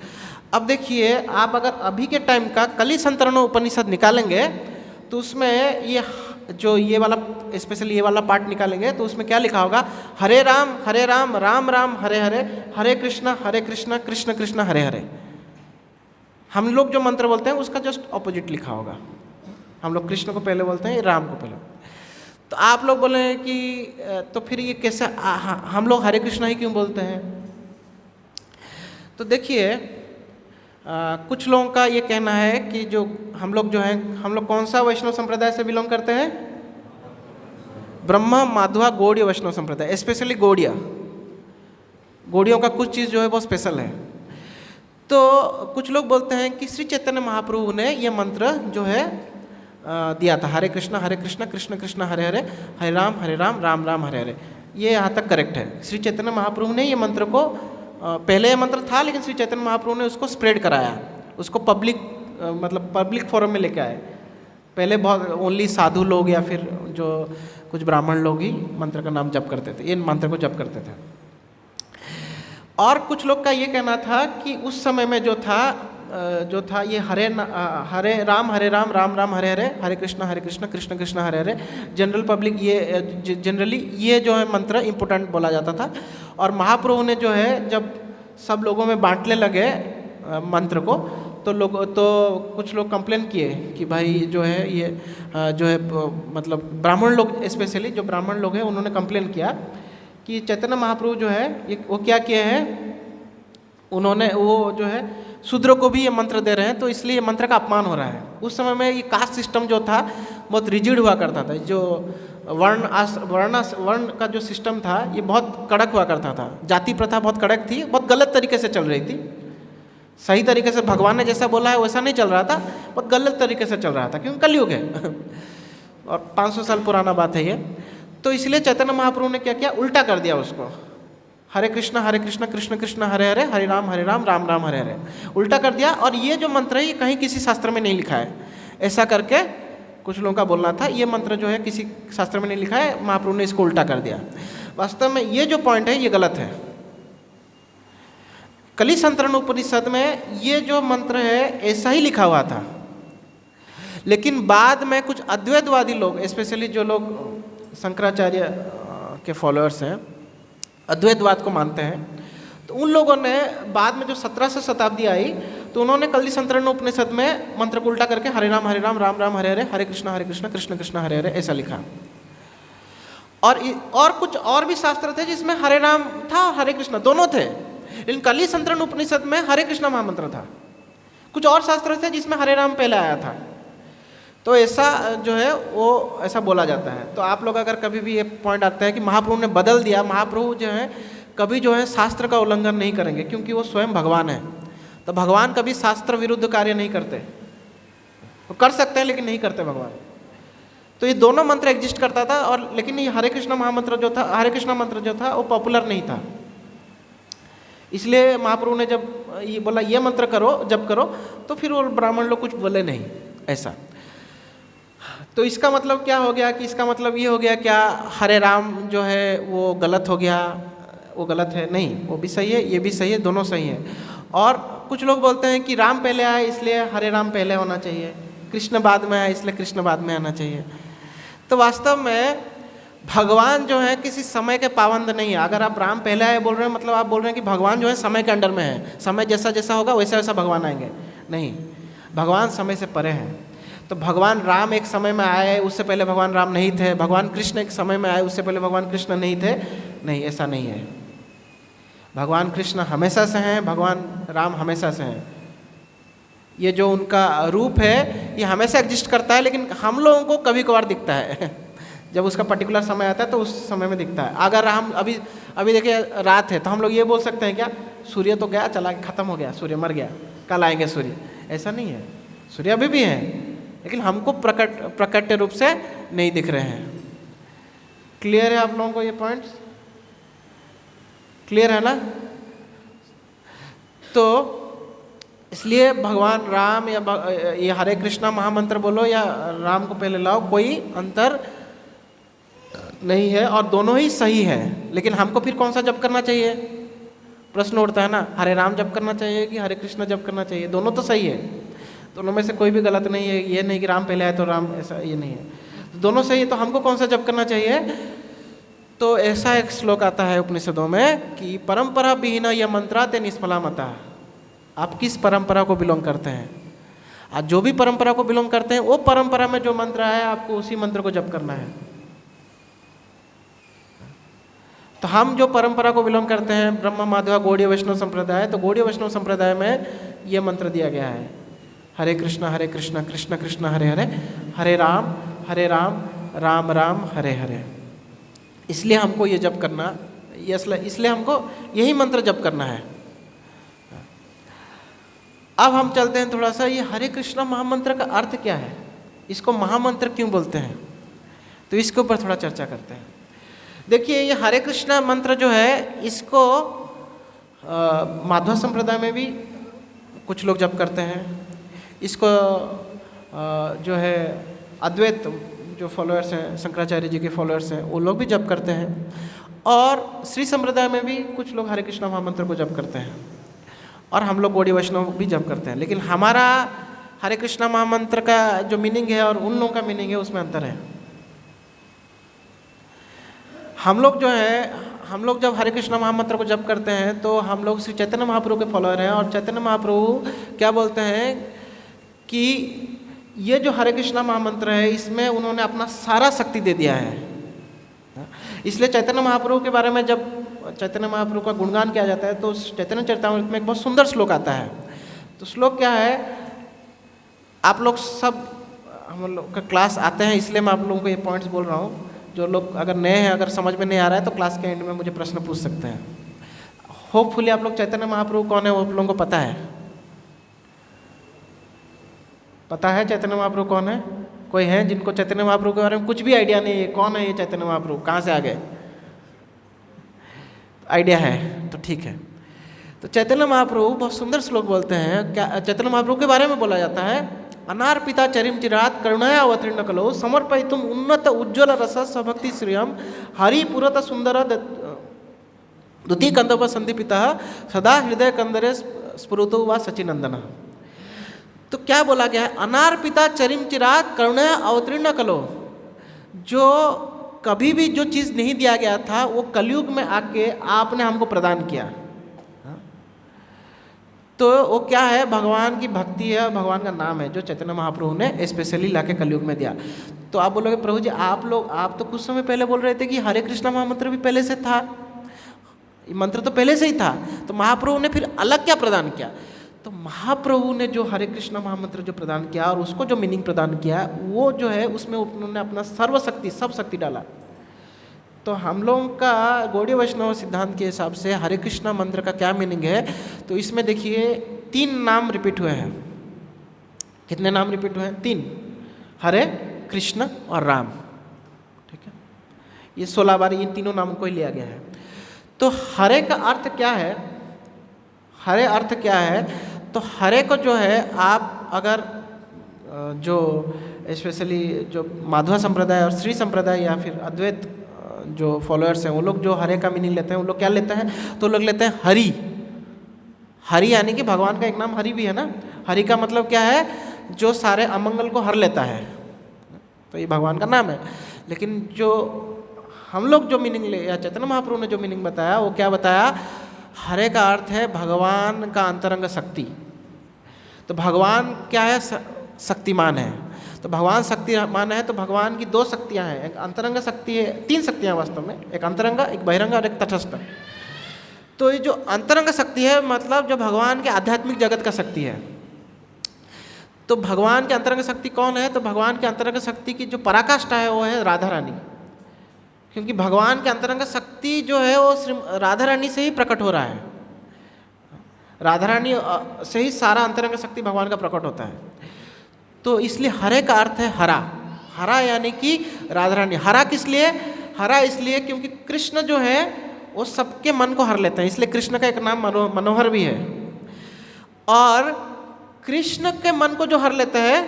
अब देखिए, आप अगर अभी के टाइम का कली संतरणो उपनिषद निकालेंगे तो उसमें ये वाला स्पेशली ये वाला पार्ट निकालेंगे तो उसमें क्या लिखा होगा? हरे राम राम राम हरे हरे, हरे कृष्ण कृष्ण कृष्ण हरे हरे। हम लोग जो मंत्र बोलते हैं उसका जस्ट ऑपोजिट लिखा होगा। हम लोग कृष्ण को पहले बोलते हैं, राम को पहले। तो आप लोग बोले कि तो फिर ये कैसे हम लोग हरे कृष्णा ही क्यों बोलते हैं? तो देखिए, कुछ लोगों का ये कहना है कि जो हम लोग कौन सा वैष्णव संप्रदाय से बिलोंग करते हैं? ब्रह्म माधवा गौड़ीय वैष्णव संप्रदाय, स्पेशली गौड़ियों का कुछ चीज़ जो है बहुत स्पेशल है। तो कुछ लोग बोलते हैं कि श्री चैतन्य महाप्रभु ने ये मंत्र जो है दिया था, हरे कृष्णा कृष्ण कृष्ण हरे हरे, हरे राम राम राम हरे हरे। ये यहाँ तक करेक्ट है। श्री चैतन्य महाप्रभु ने ये मंत्र को पहले ये मंत्र था, लेकिन श्री चैतन्य महाप्रभु ने उसको स्प्रेड कराया, उसको पब्लिक फोरम में लेके आए। पहले बहुत ओनली साधु लोग या फिर जो कुछ ब्राह्मण लोग ही मंत्र का नाम जप करते थे, इन मंत्र को जप करते थे। और कुछ लोग का ये कहना था कि उस समय में जो था ये हरे राम राम राम हरे हरे, हरे Krishna Krishna Krishna Hare Hare, general public generally ये जो है मंत्र इम्पोर्टेंट बोला जाता था। और महाप्रभु ने जो है जब सब लोगों में बांटने लगे मंत्र को, तो कुछ लोग कंप्लेन किए कि भाई जो है ये जो है मतलब ब्राह्मण लोग, स्पेशली जो ब्राह्मण लोग हैं उन्होंने कंप्लेन किया कि चैतन्य महाप्रभु जो है वो क्या किए हैं, उन्होंने वो जो है शूद्रों को भी ये मंत्र दे रहे हैं, तो इसलिए ये मंत्र का अपमान हो रहा है। उस समय में ये कास्ट सिस्टम जो था बहुत रिजिड हुआ करता था, जो वर्ण का जो सिस्टम था ये बहुत कड़क हुआ करता था, जाति प्रथा बहुत कड़क थी, बहुत गलत तरीके से चल रही थी। सही तरीके से भगवान ने जैसा बोला है वैसा नहीं चल रहा था, बहुत गलत तरीके से चल रहा था, क्योंकि कलयुग है और 500 साल पुराना बात है ये। तो इसलिए चैतन्य महाप्रभु ने क्या किया, उल्टा कर दिया उसको, हरे कृष्ण कृष्ण कृष्ण हरे हरे, हरे राम राम राम हरे हरे, उल्टा कर दिया। और ये जो मंत्र है ये कहीं किसी शास्त्र में नहीं लिखा है, ऐसा करके कुछ लोगों का बोलना था। ये मंत्र जो है किसी शास्त्र में नहीं लिखा है, महाप्रभु ने इसको उल्टा कर दिया। वास्तव में ये जो पॉइंट है ये गलत है। कली संतरण उपनिषद में ये जो मंत्र है ऐसा ही लिखा हुआ था, लेकिन बाद में कुछ अद्वैतवादी लोग, स्पेशली जो लोग शंकराचार्य के फॉलोअर्स हैं, अद्वैतवाद को मानते हैं, तो उन लोगों ने बाद में जो 17वीं शताब्दी आई तो उन्होंने कली संतरण उपनिषद में मंत्र को उल्टा करके हरे राम राम राम हरे हरे, हरे कृष्ण कृष्ण कृष्ण हरे हरे ऐसा लिखा। और कुछ और भी शास्त्र थे जिसमें हरे राम था और हरे कृष्ण दोनों थे, लेकिन कली संतरण उपनिषद में हरे कृष्ण महामंत्र था। कुछ और शास्त्र थे जिसमें हरे राम पहले आया था। तो ऐसा जो है वो ऐसा बोला जाता है। तो आप लोग अगर कभी भी ये पॉइंट आता है कि महाप्रभु ने बदल दिया, महाप्रभु जो है कभी जो है शास्त्र का उल्लंघन नहीं करेंगे, क्योंकि वो स्वयं भगवान है। तो भगवान कभी शास्त्र विरुद्ध कार्य नहीं करते, वो कर सकते हैं लेकिन नहीं करते भगवान। तो ये दोनों मंत्र एग्जिस्ट करता था, और लेकिन ये हरे कृष्ण महामंत्र जो था, हरे कृष्ण मंत्र जो था वो पॉपुलर नहीं था, इसलिए महाप्रभु ने जब ये बोला ये मंत्र करो, जब करो, तो फिर वो ब्राह्मण लोग कुछ बोले नहीं ऐसा। तो इसका मतलब क्या हो गया कि इसका मतलब ये हो गया क्या हरे राम जो है वो गलत हो गया, वो गलत है? नहीं, वो भी सही है, ये भी सही है, दोनों सही है। और कुछ लोग बोलते हैं कि राम पहले आए इसलिए हरे राम पहले होना चाहिए, कृष्ण बाद में आए इसलिए कृष्ण बाद में आना चाहिए। तो वास्तव में भगवान जो है किसी समय के पाबंद नहीं है। अगर आप राम पहले आए बोल रहे हैं, मतलब आप बोल रहे हैं कि भगवान जो है समय के अंडर में है, समय जैसा जैसा होगा वैसा वैसा भगवान आएंगे। नहीं, भगवान समय से परे हैं। तो भगवान राम एक समय में आए, उससे पहले भगवान राम नहीं थे। भगवान कृष्ण एक समय में आए, उससे पहले भगवान कृष्ण नहीं थे। नहीं, ऐसा नहीं है। भगवान कृष्ण हमेशा से हैं, भगवान राम हमेशा से हैं। ये जो उनका रूप है ये हमेशा एग्जिस्ट करता है, लेकिन हम लोगों को कभी कभार दिखता है जब उसका पर्टिकुलर समय आता है तो उस समय में दिखता है। अगर हम अभी देखिए रात है, तो हम लोग ये बोल सकते हैं क्या सूर्य तो गया, चला ख़त्म हो गया, सूर्य मर गया, कल आएंगे सूर्य? ऐसा नहीं है, सूर्य अभी भी हैं, लेकिन हमको प्रकट रूप से नहीं दिख रहे हैं। क्लियर है आप लोगों को ये पॉइंट्स? क्लियर है ना? तो इसलिए भगवान राम या ये हरे कृष्णा महामंत्र बोलो या राम को पहले लाओ, कोई अंतर नहीं है और दोनों ही सही है। लेकिन हमको फिर कौन सा जप करना चाहिए? प्रश्न उठता है ना, हरे राम जप करना चाहिए कि हरे कृष्ण जप करना चाहिए? दोनों तो सही है, दोनों में से कोई भी गलत नहीं है। ये नहीं कि राम पहले आए तो राम, ऐसा ये नहीं है, दोनों सही है। तो हमको कौन सा जप करना चाहिए? तो ऐसा एक श्लोक आता है उपनिषदों में कि परंपरा विहीन यह मंत्रा ते निष्फला मता। आप किस परंपरा को बिलोंग करते हैं? आज जो भी परंपरा को बिलोंग करते हैं वो परंपरा में जो मंत्र है आपको उसी मंत्र को जप करना है। तो हम जो परंपरा को बिलोंग करते हैं ब्रह्म माधव गौड़ीय वैष्णव संप्रदाय, तो गौड़ीय वैष्णव संप्रदाय में ये मंत्र दिया गया है, हरे कृष्ण कृष्ण कृष्ण हरे हरे, हरे राम राम राम हरे हरे। इसलिए हमको ये जप करना, इसलिए हमको यही मंत्र जप करना है। अब हम चलते हैं थोड़ा सा, ये हरे कृष्ण महामंत्र का अर्थ क्या है, इसको महामंत्र क्यों बोलते हैं, तो इसके ऊपर थोड़ा चर्चा करते हैं। देखिए ये हरे कृष्ण मंत्र जो है इसको माधव संप्रदाय में भी कुछ लोग जप करते हैं, इसको जो है अद्वैत जो फॉलोअर्स हैं, शंकराचार्य जी के फॉलोअर्स हैं, वो लोग भी जप करते हैं। और श्री संप्रदाय में भी कुछ लोग हरे कृष्ण महामंत्र को जप करते हैं, और हम लोग गौड़ीय वैष्णव भी जप करते हैं। लेकिन हमारा हरे कृष्ण महामंत्र का जो मीनिंग है और उन लोगों का मीनिंग है उसमें अंतर है। हम लोग जो है, हम लोग जब हरे कृष्ण महामंत्र को जप करते हैं तो हम लोग श्री चैतन्य महाप्रभु के फॉलोअर हैं, और चैतन्य महाप्रभु क्या बोलते हैं कि ये जो हरे कृष्ण महामंत्र है इसमें उन्होंने अपना सारा शक्ति दे दिया है। इसलिए चैतन्य महाप्रभु के बारे में जब चैतन्य महाप्रभु का गुणगान किया जाता है तो चैतन्य चरितामृत में एक बहुत सुंदर श्लोक आता है। तो श्लोक क्या है, आप लोग सब हम लोग का क्लास आते हैं इसलिए मैं आप लोगों को ये पॉइंट्स बोल रहा हूँ। जो लोग अगर नए हैं, अगर समझ में नहीं आ रहा है तो क्लास के एंड में मुझे प्रश्न पूछ सकते हैं। होपफुली आप लोग चैतन्य महाप्रभु कौन है वो आप लोगों को पता है? पता है चैतन्य महाप्रभु कौन है? कोई है जिनको चैतन्य महाप्रभु के बारे में कुछ भी आइडिया नहीं है? कौन है ये चैतन्य महाप्रभु, कहाँ से आ गए? आइडिया है तो ठीक है। तो चैतन्य महाप्रभु बहुत सुंदर श्लोक बोलते हैं। क्या चैतन्य महाप्रभु के बारे में बोला जाता है? अनार्पिता चरिम चिरात करुणया अवतीर्ण कलो समर्पयितुम उन्नत उज्ज्वल रस स्वभक्ति श्रियम हरिपुरत सुंदर दुति कंदप संदीपिता सदा हृदय कंदरे स्फुरुतो वा सचिनंदन। तो क्या बोला गया है? अनार्पिता चरिम चिरात करुणया अवतीर्ण कलो। जो कभी भी जो चीज़ नहीं दिया गया था वो कलयुग में आके आपने हमको प्रदान किया। तो वो क्या है? भगवान की भक्ति है, भगवान का नाम है जो चैतन्य महाप्रभु ने स्पेशली लाके कलयुग में दिया। तो आप बोलोगे प्रभु जी आप तो कुछ समय पहले बोल रहे थे कि हरे कृष्ण महामंत्र भी पहले से था, ये मंत्र तो पहले से ही था, तो महाप्रभु ने फिर अलग क्या प्रदान किया? तो महाप्रभु ने जो हरे कृष्ण महामंत्र जो प्रदान किया और उसको जो मीनिंग प्रदान किया वो जो है उसमें उन्होंने अपना सर्वशक्ति सब शक्ति डाला। तो हम लोगों का गौड़ीय वैष्णव सिद्धांत के हिसाब से हरे कृष्ण मंत्र का क्या मीनिंग है? तो इसमें देखिए 3 नाम रिपीट हुए हैं। कितने नाम रिपीट हुए हैं? 3, हरे कृष्ण और राम। ठीक है, ये 16 बार इन तीनों नामों को ही लिया गया है। तो हरे का अर्थ क्या है? हरे अर्थ क्या है, तो हरे को जो है आप अगर जो स्पेशली जो माधवा संप्रदाय और श्री संप्रदाय या फिर अद्वैत जो फॉलोअर्स हैं वो लोग जो हरे का मीनिंग लेते हैं, वो लोग क्या लेते हैं, तो लोग लेते हैं हरि। हरि यानी कि भगवान का एक नाम हरि भी है ना। हरि का मतलब क्या है, जो सारे अमंगल को हर लेता है, तो ये भगवान का नाम है। लेकिन जो हम लोग जो मीनिंग ले, या चैतन्य महाप्रभु ने जो मीनिंग बताया, वो क्या बताया, हरे का अर्थ है भगवान का अंतरंग शक्ति। तो भगवान क्या है, शक्तिमान है। तो भगवान शक्तिमान है, तो भगवान की दो शक्तियाँ हैं, एक अंतरंग शक्ति है, तीन शक्तियाँ वास्तव में, एक अंतरंग, एक बहिरंग और एक तटस्थ। तो ये जो अंतरंग शक्ति है मतलब जो भगवान के आध्यात्मिक जगत का शक्ति है। तो भगवान के अंतरंग शक्ति कौन है, तो भगवान के अंतरंग शक्ति की जो पराकाष्ठा है वो है राधा रानी। क्योंकि भगवान के अंतरंग शक्ति जो है वो राधा रानी से ही प्रकट हो रहा है। राधा रानी से ही सारा अंतरंग शक्ति भगवान का प्रकट होता है। तो इसलिए हरे का अर्थ है हरा। हरा यानी कि राधा रानी। हरा किस लिए, हरा इसलिए क्योंकि कृष्ण जो है वो सबके मन को हर लेते हैं, इसलिए कृष्ण का एक नाम मनोहर भी है। और कृष्ण के मन को जो हर लेते हैं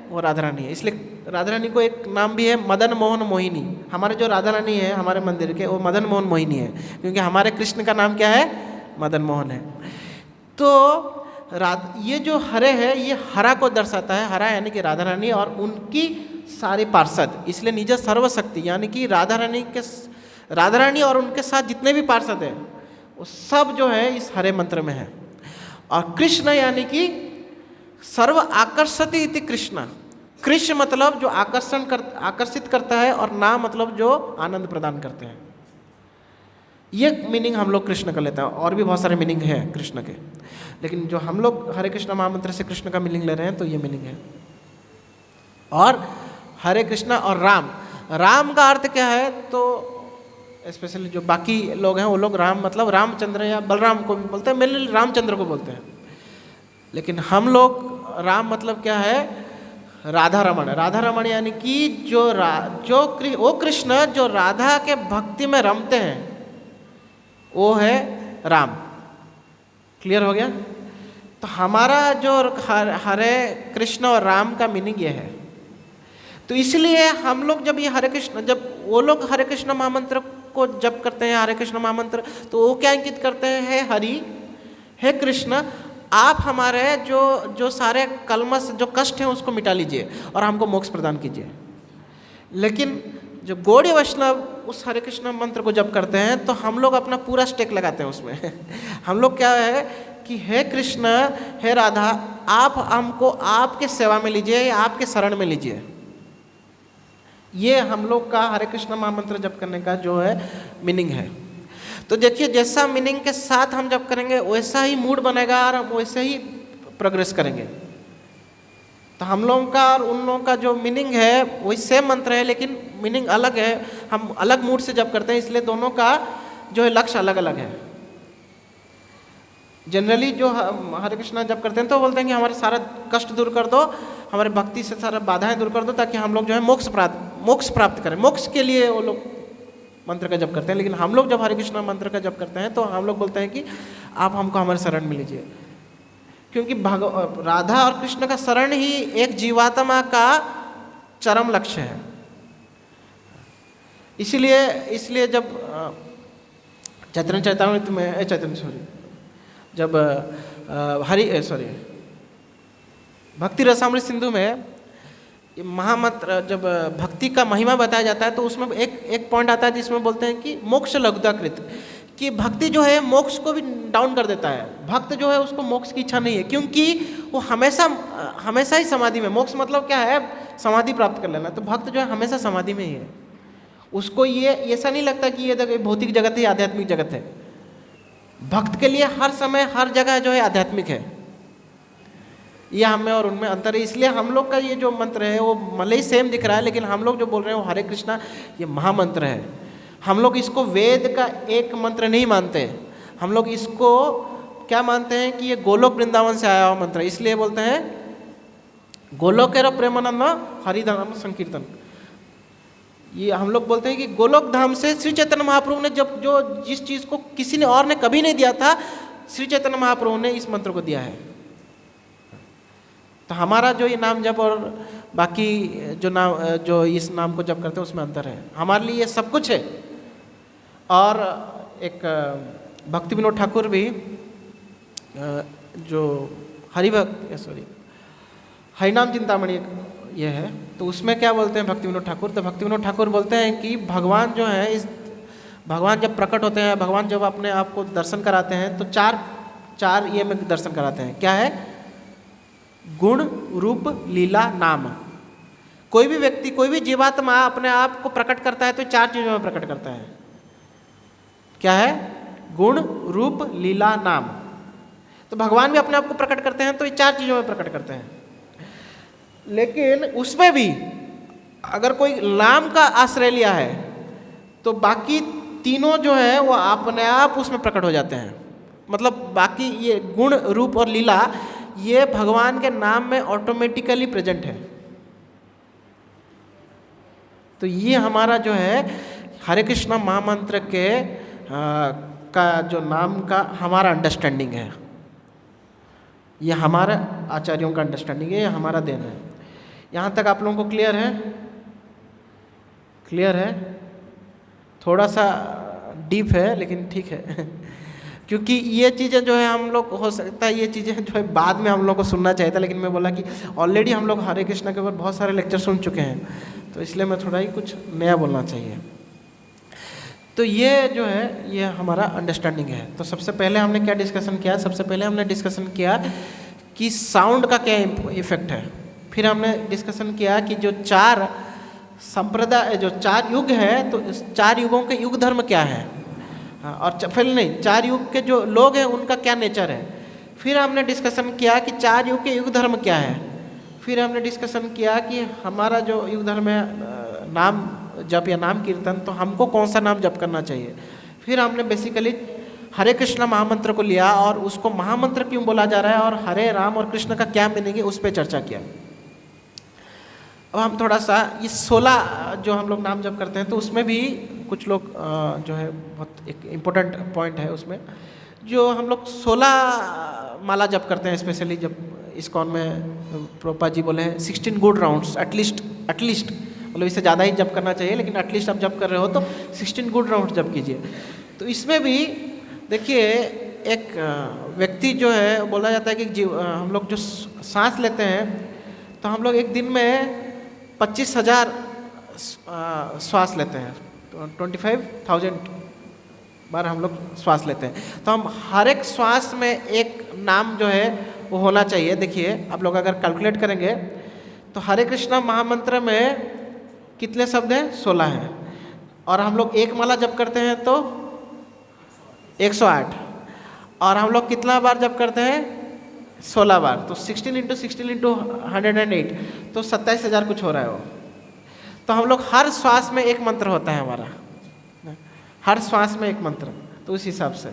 वो राधा रानी है, इसलिए राधा रानी को एक नाम भी है मदन मोहन मोहिनी। हमारे जो राधा रानी है हमारे मंदिर के, वो मदन मोहन मोहिनी है, क्योंकि हमारे कृष्ण का नाम क्या है, मदन मोहन है। तो ये जो हरे है ये हरा को दर्शाता है। हरा यानी कि राधा रानी और उनकी सारे पार्षद, इसलिए निज सर्वशक्ति यानी कि राधा रानी और उनके साथ जितने भी पार्षद हैं वो सब जो है इस हरे मंत्र में है। और कृष्ण यानी कि सर्व आकर्षति इति कृष्ण। कृष्ण मतलब जो आकर्षित करता है, और ना मतलब जो आनंद प्रदान करते हैं। ये मीनिंग हम लोग कृष्ण का लेते हैं। और भी बहुत सारे मीनिंग हैं कृष्ण के, लेकिन जो हम लोग हरे कृष्ण महामंत्र से कृष्ण का मीनिंग ले रहे हैं तो ये मीनिंग है। और हरे कृष्णा और राम, राम का अर्थ क्या है, तो स्पेशली जो बाकी लोग हैं वो लोग राम मतलब रामचंद्र या बलराम को भी बोलते हैं, मेनली रामचंद्र को बोलते हैं। लेकिन हम लोग राम मतलब क्या है, राधा रमण। राधा रमण यानी कि वो कृष्ण जो राधा के भक्ति में रमते हैं वो है राम। क्लियर हो गया। तो हमारा जो हरे कृष्ण और राम का मीनिंग ये है। तो इसलिए हम लोग जब ये हरे कृष्ण, जब वो लोग हरे कृष्ण महामंत्र को जप करते हैं, हरे कृष्ण महामंत्र, तो वो क्या अंकित करते हैं, हे हरि, हे कृष्ण, आप हमारे जो सारे कलमश जो कष्ट हैं उसको मिटा लीजिए और हमको मोक्ष प्रदान कीजिए। लेकिन जो गौड़ीय वैष्णव उस हरे कृष्ण मंत्र को जप करते हैं तो हम लोग अपना पूरा स्टेक लगाते हैं उसमें। हम लोग क्या है कि हे कृष्ण, हे राधा, आप हमको आपके सेवा में लीजिए, आपके शरण में लीजिए। ये हम लोग का हरे कृष्ण महामंत्र जप करने का जो है मीनिंग है। तो देखिए जैसा मीनिंग के साथ हम जप करेंगे वैसा ही मूड बनेगा और हम वैसे ही प्रोग्रेस करेंगे। तो हम लोगों का और उन लोगों का जो मीनिंग है वही सेम मंत्र है, लेकिन मीनिंग अलग है। हम अलग मूड से जप करते हैं, इसलिए दोनों का जो है लक्ष्य अलग अलग है। जनरली जो हरे कृष्णा जप करते हैं तो बोलते हैं कि हमारे सारा कष्ट दूर कर दो, हमारे भक्ति से सारा बाधाएं दूर कर दो, ताकि हम लोग जो है मोक्ष प्राप्त करें। मोक्ष के लिए वो लोग मंत्र का जप करते हैं। लेकिन हम लोग जब हरे कृष्णा मंत्र का जप करते हैं तो हम लोग बोलते हैं कि आप हमको हमारे शरण में लीजिए, क्योंकि राधा और कृष्ण का शरण ही एक जीवात्मा का चरम लक्ष्य है। इसलिए जब चैतन्य चैतामृत में जब भक्ति रसामृत सिंधु में महामंत्र जब भक्ति का महिमा बताया जाता है तो उसमें एक पॉइंट आता है जिसमें बोलते हैं कि मोक्ष लघुताकृत, कि भक्ति जो है मोक्ष को भी डाउन कर देता है। भक्त जो है उसको मोक्ष की इच्छा नहीं है, क्योंकि वो हमेशा ही समाधि में। मोक्ष मतलब क्या है, समाधि प्राप्त कर लेना। तो भक्त जो है हमेशा समाधि में ही है। उसको ये ऐसा नहीं लगता कि ये भौतिक जगत है, आध्यात्मिक जगत है। भक्त के लिए हर समय हर जगह जो है आध्यात्मिक है। ये हमें और उनमें अंतर है। इसलिए हम लोग का ये जो मंत्र है वो भले ही सेम दिख रहा है, लेकिन हम लोग जो बोल रहे हैं वो हरे कृष्णा ये महामंत्र है। हम लोग इसको वेद का एक मंत्र नहीं मानते। हम लोग इसको क्या मानते हैं कि ये गोलोक वृंदावन से आया हुआ मंत्र है। इसलिए बोलते हैं गोलोकेर प्रेमानंद हरिधाम संकीर्तन। ये हम लोग बोलते हैं कि गोलोक धाम से श्री चैतन्य महाप्रभु ने जिस चीज़ को किसी ने और ने कभी नहीं दिया था, श्री चैतन्य महाप्रभु ने इस मंत्र को दिया है। तो हमारा जो ये नाम जप और बाकी जो इस नाम को जप करते हैं उसमें अंतर है। हमारे लिए ये सब कुछ है। और एक भक्ति विनोद ठाकुर भी जो हरिनाम चिंतामणि ये है, तो उसमें क्या बोलते हैं भक्ति विनोद ठाकुर? तो भक्ति विनोद ठाकुर बोलते हैं कि भगवान जो है, भगवान जब प्रकट होते हैं, भगवान जब अपने आप को दर्शन कराते हैं तो चार ये में दर्शन कराते हैं। क्या है? गुण, रूप, लीला, नाम। कोई भी व्यक्ति, कोई भी जीवात्मा अपने आप को प्रकट करता है तो 4 चीज़ों में प्रकट करता है। क्या है? गुण, रूप, लीला, नाम। तो भगवान भी अपने आप को प्रकट करते हैं तो ये 4 चीज़ों में प्रकट करते हैं। लेकिन उसमें भी अगर कोई नाम का आश्रय लिया है तो बाकी तीनों जो है वो अपने आप उसमें प्रकट हो जाते हैं। मतलब बाकी ये गुण, रूप और लीला ये भगवान के नाम में ऑटोमेटिकली प्रेजेंट है। तो ये हमारा जो है हरे कृष्णा महामंत्र के का जो नाम का हमारा अंडरस्टैंडिंग है, ये हमारे आचार्यों का अंडरस्टैंडिंग है, ये हमारा देन है। यहाँ तक आप लोगों को क्लियर है? क्लियर है? थोड़ा सा डीप है लेकिन ठीक है क्योंकि ये चीज़ें जो है हम लोग, हो सकता है ये चीज़ें जो है बाद में हम लोग को सुनना चाहिए था, लेकिन मैं बोला कि ऑलरेडी हम लोग हरे कृष्णा के ऊपर बहुत सारे लेक्चर सुन चुके हैं, तो इसलिए मैं थोड़ा ही कुछ नया बोलना चाहिए। तो ये जो है ये हमारा अंडरस्टैंडिंग है। तो सबसे पहले हमने क्या डिस्कशन किया? सबसे पहले हमने डिस्कशन किया कि साउंड का क्या इफेक्ट है। फिर हमने डिस्कशन किया कि जो 4 संप्रदाय, जो 4 युग है, तो इस 4 युगों के युग धर्म क्या है, और फिर नहीं 4 युग के जो लोग हैं उनका क्या नेचर है। फिर हमने डिस्कशन किया कि 4 युग के युग धर्म क्या है। फिर हमने डिस्कशन किया कि हमारा जो युग धर्म है नाम जप या नाम कीर्तन, तो हमको कौन सा नाम जप करना चाहिए। फिर हमने बेसिकली हरे कृष्णा महामंत्र को लिया और उसको महामंत्र क्यों बोला जा रहा है और हरे राम और कृष्ण का क्या मीनिंग है उस पर चर्चा किया। अब हम थोड़ा सा ये 16 जो हम लोग नाम जप करते हैं तो उसमें भी कुछ लोग जो है बहुत एक इम्पोर्टेंट पॉइंट है उसमें, जो हम लोग 16 माला जप करते हैं। स्पेशली जब इस्कॉन में प्रभुपाद जी बोले हैं 16 गुड राउंड्स एटलीस्ट, मतलब इससे ज़्यादा ही जप करना चाहिए, लेकिन एटलीस्ट आप जप कर रहे हो तो 16 गुड राउंड जप कीजिए। तो इसमें भी देखिए एक व्यक्ति जो है, बोला जाता है कि हम लोग जो सांस लेते हैं तो हम लोग एक दिन में 25,000 श्वास लेते हैं, तो 25,000 बार हम लोग श्वास लेते हैं। तो हम हर एक श्वास में एक नाम जो है वो होना चाहिए। देखिए आप लोग अगर कैलकुलेट करेंगे तो हरे कृष्णा महामंत्र में कितने शब्द हैं? 16 हैं। और हम लोग एक माला जप करते हैं तो 108, और हम लोग कितना बार जप करते हैं? 16 बार। तो 16 × 16 × 108, तो 27,000 कुछ हो रहा है वो। तो हम लोग हर श्वास में एक मंत्र होता है हमारा, हर श्वास में एक मंत्र। तो उस हिसाब से,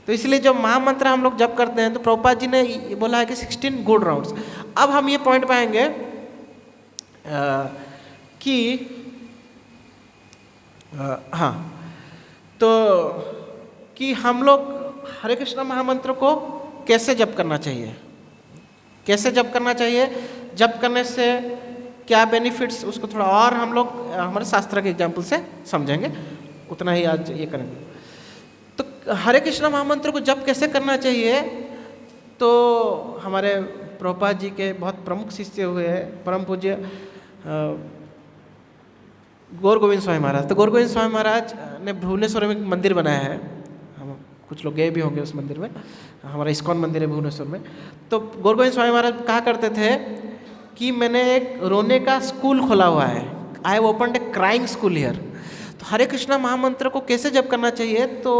तो इसलिए जो महामंत्र हम लोग जप करते हैं तो प्रभुपाद जी ने बोला है कि 16 गुड राउंड्स। अब हम ये पॉइंट पाएंगे कि हाँ, तो कि हम लोग हरे कृष्णा महामंत्र को कैसे जप करना चाहिए, कैसे जप करना चाहिए, जप करने से क्या बेनिफिट्स, उसको थोड़ा और हम लोग हमारे शास्त्र के एग्जाम्पल से समझेंगे। उतना ही आज ये करेंगे। तो हरे कृष्णा महामंत्र को जप कैसे करना चाहिए, तो हमारे प्रभुपाद जी के बहुत प्रमुख शिष्य हुए हैं परम पूज्य गौर गोविंद स्वामी महाराज। तो गौर गोविंद स्वामी महाराज ने भुवनेश्वर में एक मंदिर बनाया है, हम कुछ लोग गए भी होंगे उस मंदिर में, हमारा इस्कॉन मंदिर है भुवनेश्वर में। तो गौर गोविंद स्वामी महाराज कहा करते थे कि मैंने एक रोने का स्कूल खोला हुआ है, I have opened A crying school here. तो हरे कृष्णा महामंत्र को कैसे जप करना चाहिए, तो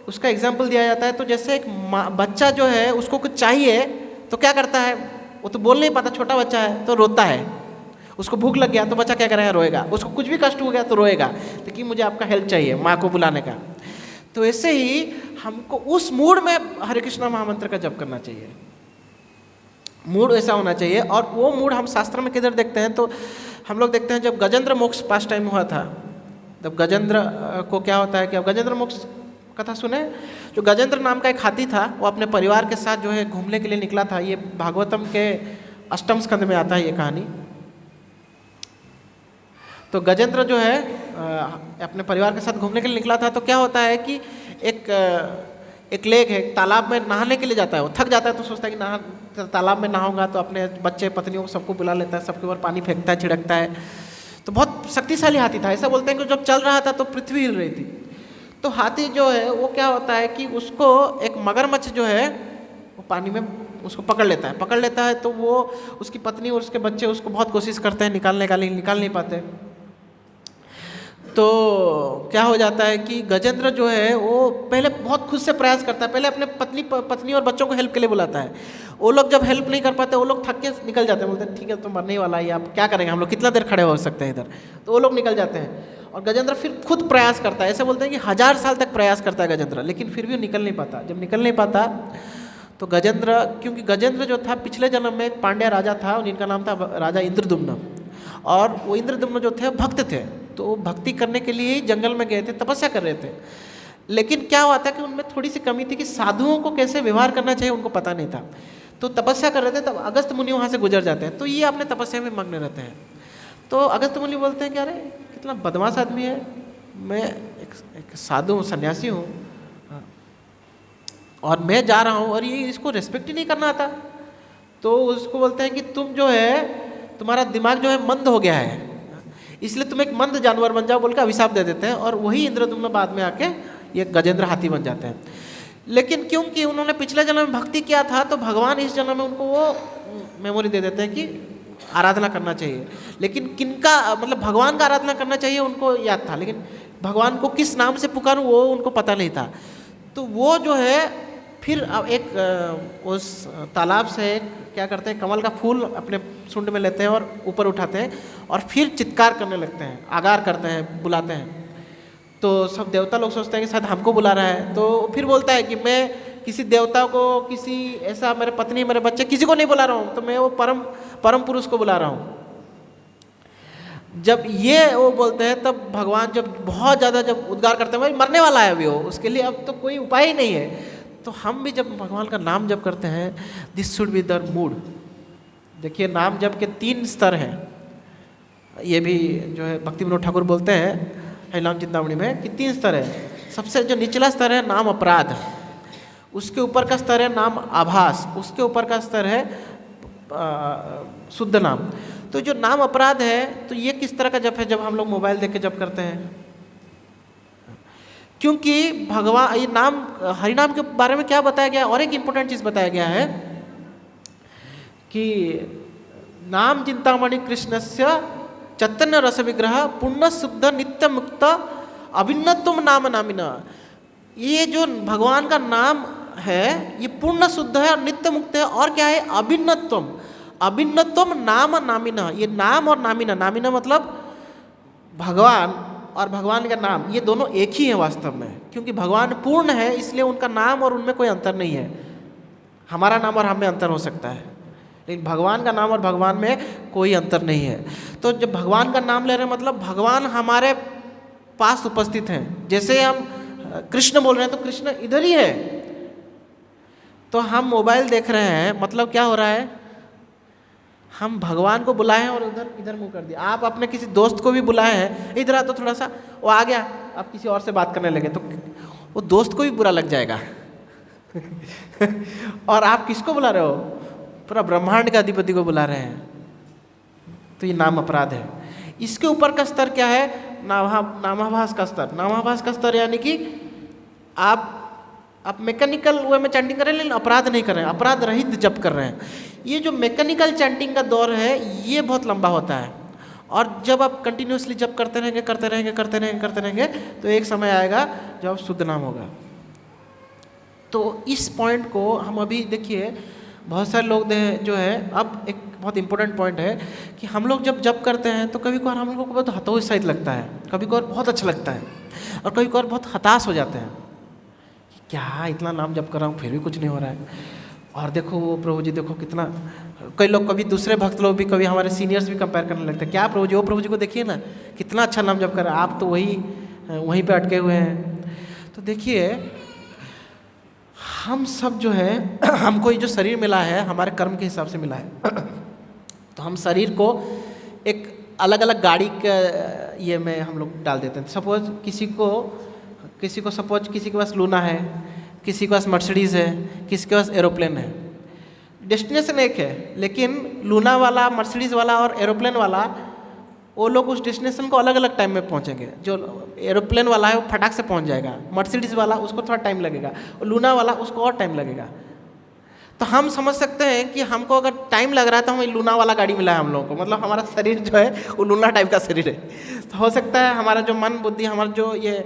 उसका एग्जाम्पल दिया जाता है। तो जैसे एक बच्चा जो है उसको कुछ चाहिए तो क्या करता है, वो तो बोल नहीं पाता, छोटा बच्चा है तो रोता है। उसको भूख लग गया तो बच्चा क्या करेगा, रोएगा। उसको कुछ भी कष्ट हो गया तो रोएगा, लेकिन मुझे आपका हेल्प चाहिए, माँ को बुलाने का। तो ऐसे ही हमको उस मूड में हरे कृष्णा महामंत्र का जप करना चाहिए, मूड ऐसा होना चाहिए। और वो मूड हम शास्त्र में किधर देखते हैं, तो हम लोग देखते हैं जब गजेंद्र मोक्ष पास टाइम हुआ था, तब गजेंद्र को क्या होता है कि अब गजेंद्र मोक्ष कथा सुने? जो गजेंद्र नाम का एक हाथी था, वो अपने परिवार के साथ जो है घूमने के लिए निकला था। ये भागवतम के अष्टम स्कंद में आता है ये कहानी। तो गजेंद्र जो है अपने परिवार के साथ घूमने के लिए निकला था। तो क्या होता है कि एक लेक है, तालाब में नहाने के लिए जाता है। वो थक जाता है तो सोचता है कि तालाब में नहाऊंगा तो अपने बच्चे पत्नियों को सबको बुला लेता है, सबके ऊपर पानी फेंकता है, छिड़कता है। तो बहुत शक्तिशाली हाथी था। ऐसा बोलते हैं कि जब चल रहा था तो पृथ्वी हिल रही थी। तो हाथी जो है वो क्या होता है कि उसको एक मगरमच्छ जो है वो पानी में उसको पकड़ लेता है। तो वो उसकी पत्नी और उसके बच्चे उसको बहुत कोशिश करते हैं निकालने का, लेकिन निकाल नहीं पाते। तो क्या हो जाता है कि गजेंद्र जो है वो पहले बहुत खुद से प्रयास करता है। पहले अपने पत्नी और बच्चों को हेल्प के लिए बुलाता है। वो लोग जब हेल्प नहीं कर पाते, वो लोग थक के निकल जाते हैं, बोलते हैं ठीक है तो मरने ही वाला है, आप क्या करेंगे, हम लोग कितना देर खड़े हो सकते हैं इधर। तो वो लोग निकल जाते हैं और गजेंद्र फिर खुद प्रयास करता है। ऐसे बोलते हैं कि 1000 साल तक प्रयास करता है गजेंद्र, लेकिन फिर भी वो निकल नहीं पाता। जब निकल नहीं पाता तो गजेंद्र, क्योंकि गजेंद्र जो था पिछले जन्म में एक पांड्या राजा था, जिनका नाम था राजा इंद्रदुम्न। और वो इंद्रदुम्न जो थे भक्त थे, तो वो भक्ति करने के लिए ही जंगल में गए थे, तपस्या कर रहे थे। लेकिन क्या हुआ था कि उनमें थोड़ी सी कमी थी कि साधुओं को कैसे व्यवहार करना चाहिए उनको पता नहीं था। तो तपस्या कर रहे थे, तब अगस्त मुनि वहाँ से गुजर जाते हैं। तो ये अपने तपस्या में मग्न रहते हैं। तो अगस्त मुनि बोलते हैं कि अरे कितना बदमाश आदमी है, मैं एक साधु हूँ, सन्यासी हूँ, और मैं जा रहा हूँ और ये इसको रेस्पेक्ट ही नहीं करना आता। तो उसको बोलते हैं कि तुम जो है तुम्हारा दिमाग जो है मंद हो गया है, इसलिए तुम एक मंद जानवर बन जाओ, बोलकर अभिशाप दे देते हैं। और वही इंद्रदुम्न बाद में आके ये गजेंद्र हाथी बन जाते हैं। लेकिन क्योंकि उन्होंने पिछले जन्म में भक्ति किया था, तो भगवान इस जन्म में उनको वो मेमोरी दे देते हैं कि आराधना करना चाहिए। लेकिन किनका मतलब भगवान का आराधना करना चाहिए उनको याद था, लेकिन भगवान को किस नाम से पुकारूं वो उनको पता नहीं था। तो वो जो है फिर एक उस तालाब से क्या करते हैं, कमल का फूल अपने सूंड में लेते हैं और ऊपर उठाते हैं और फिर चित्कार करने लगते हैं, आगार करते हैं, बुलाते हैं। तो सब देवता लोग सोचते हैं कि शायद हमको बुला रहा है। तो फिर बोलता है कि मैं किसी देवता को, किसी ऐसा मेरे पत्नी मेरे बच्चे किसी को नहीं बुला रहा हूँ, तो मैं वो परम पुरुष को बुला रहा हूँ। जब ये वो बोलते हैं तब भगवान जब बहुत ज़्यादा जब उद्गार करते हैं, भाई मरने वाला है अभी वो, उसके लिए अब तो कोई उपाय ही नहीं है। तो हम भी जब भगवान का नाम जप करते हैं, this should be the mood. देखिए नाम जप के 3 स्तर हैं। ये भी जो है भक्ति विनोद ठाकुर बोलते हैं हरिनाम चिंतामणि में कि 3 स्तर है। सबसे जो निचला स्तर है नाम अपराध, उसके ऊपर का स्तर है नाम आभास, उसके ऊपर का स्तर है शुद्ध नाम। तो जो नाम अपराध है, तो ये किस तरह का जप है, जब हम लोग मोबाइल देख के जप करते हैं। क्योंकि भगवान ये नाम हरिनाम के बारे में क्या बताया गया, और एक इम्पोर्टेंट चीज़ बताया गया है कि नाम चिंतामणि कृष्णस्य चैतन्य रस विग्रह पुण्य शुद्ध नित्य मुक्त अभिन्नत्वम नाम नामिना। ये जो भगवान का नाम है ये पूर्ण शुद्ध है और नित्य मुक्त है, और क्या है, अभिन्नत्वम नाम नामिना। ये नाम और नामिना, नामिना मतलब भगवान और भगवान का नाम, ये दोनों एक ही है वास्तव में। क्योंकि भगवान पूर्ण है, इसलिए उनका नाम और उनमें कोई अंतर नहीं है। हमारा नाम और हम में अंतर हो सकता है, लेकिन भगवान का नाम और भगवान में कोई अंतर नहीं है। तो जब भगवान का नाम ले रहे हैं मतलब भगवान हमारे पास उपस्थित हैं। जैसे हम कृष्ण बोल रहे हैं तो कृष्ण इधर ही है। तो हम मोबाइल देख रहे हैं मतलब क्या हो रहा है, हम भगवान को बुलाए हैं और इधर मुंह कर दिया। आप अपने किसी दोस्त को भी बुलाए हैं, इधर आ तो थोड़ा सा, वो आ गया, आप किसी और से बात करने लगे तो वो दोस्त को भी बुरा लग जाएगा। और आप किसको बुला रहे हो, पूरा ब्रह्मांड का अधिपति को बुला रहे हैं। तो ये नाम अपराध है। इसके ऊपर का स्तर क्या है, नामाभास का स्तर। नामाभास का स्तर यानी कि आप मैकेनिकल वे में चैंटिंग कर रहे हैं, लेकिन अपराध नहीं कर रहे हैं, अपराध रहित जप कर रहे हैं। ये जो मैकेनिकल चैंटिंग का दौर है ये बहुत लंबा होता है, और जब आप कंटिन्यूसली जप करते रहेंगे तो एक समय आएगा जब शुद्ध नाम होगा। तो इस पॉइंट को हम अभी देखिए, बहुत सारे लोग जो है, अब एक बहुत इंपॉर्टेंट पॉइंट है कि हम लोग जब जप करते हैं तो कभी कभार हम लोग को बहुत हतोत्साहित लगता है, कभी कभार बहुत अच्छा लगता है, और कभी कभार बहुत हताश हो जाते हैं कि क्या इतना नाम जप कर रहा हूँ फिर भी कुछ नहीं हो रहा है। और देखो वो प्रभु जी देखो कितना, कई लोग कभी दूसरे भक्त लोग भी, कभी हमारे सीनियर्स भी कंपेयर करने लगते हैं, क्या प्रभु जी, वो प्रभु जी को देखिए ना कितना अच्छा नाम जप कर रहा है, आप तो वहीं पे अटके हुए हैं। तो देखिए, हम सब जो है हमको ये जो शरीर मिला है हमारे कर्म के हिसाब से मिला है। तो हम शरीर को एक अलग अलग गाड़ी के ये में हम लोग डाल देते हैं। सपोज किसी के पास लूना है, किसी के पास मर्सिडीज़ है, किसी के पास एरोप्लेन है। डेस्टिनेशन एक है, लेकिन लूना वाला, मर्सिडीज़ वाला और एरोप्लेन वाला, वो लोग उस डेस्टिनेशन को अलग अलग टाइम में पहुंचेंगे। जो एरोप्लेन वाला है वो फटाक से पहुंच जाएगा, मर्सिडीज़ वाला उसको थोड़ा टाइम लगेगा, और लूना वाला उसको और टाइम लगेगा। तो हम समझ सकते हैं कि हमको अगर टाइम लग रहा है तो हमें लूना वाला गाड़ी मिला है हम लोगों को, मतलब हमारा शरीर जो है वो लूना टाइप का शरीर है। तो हो सकता है हमारा जो मन बुद्धि, हमारा जो ये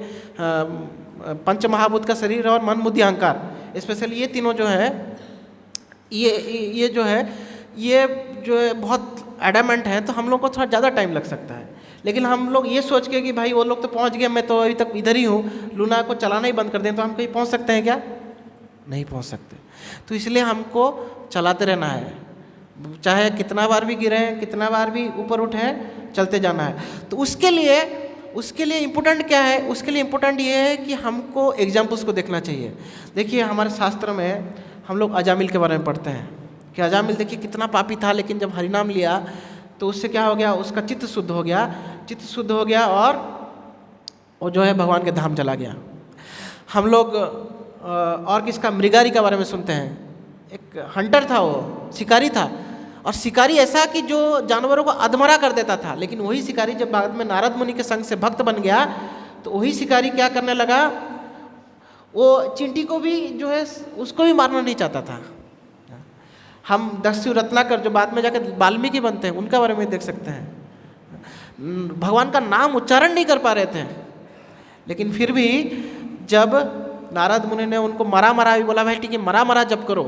पंच महाभूत का शरीर है और मन बुद्धि अहंकार, स्पेशली ये तीनों जो है ये जो है बहुत एडामेंट है। तो हम लोग को थोड़ा ज़्यादा टाइम लग सकता है। लेकिन हम लोग ये सोच के कि भाई वो लोग तो पहुंच गए, मैं तो अभी तक इधर ही हूँ, लूना को चलाना ही बंद कर दें तो हम कहीं पहुंच सकते हैं क्या? नहीं पहुंच सकते। तो इसलिए हमको चलाते रहना है, चाहे कितना बार भी गिरें, कितना बार भी ऊपर उठें, चलते जाना है। तो उसके लिए इम्पोर्टेंट क्या है? उसके लिए इम्पोर्टेंट ये है कि हमको एग्जाम्पल्स को देखना चाहिए। देखिए, हमारे शास्त्र में हम लोग अजामिल के बारे में पढ़ते हैं कि अजामिल देखिए कितना पापी था, लेकिन जब हरिनाम लिया तो उससे क्या हो गया? उसका चित्त शुद्ध हो गया और वो जो है भगवान के धाम चला गया। हम लोग और किसका? मृगारी के बारे में सुनते हैं। एक हंटर था, वो शिकारी था, और शिकारी ऐसा कि जो जानवरों को अधमरा कर देता था। लेकिन वही शिकारी जब बाद में नारद मुनि के संग से भक्त बन गया तो वही शिकारी क्या करने लगा? वो चींटी को भी जो है उसको भी मारना नहीं चाहता था। हम दस्यु रत्नाकर जो बाद में जाकर वाल्मीकि बनते हैं उनका बारे में देख सकते हैं। भगवान का नाम उच्चारण नहीं कर पा रहे थे, लेकिन फिर भी जब नारद मुनि ने उनको मरा भी बोला, भाई ठीक है मरा जप करो,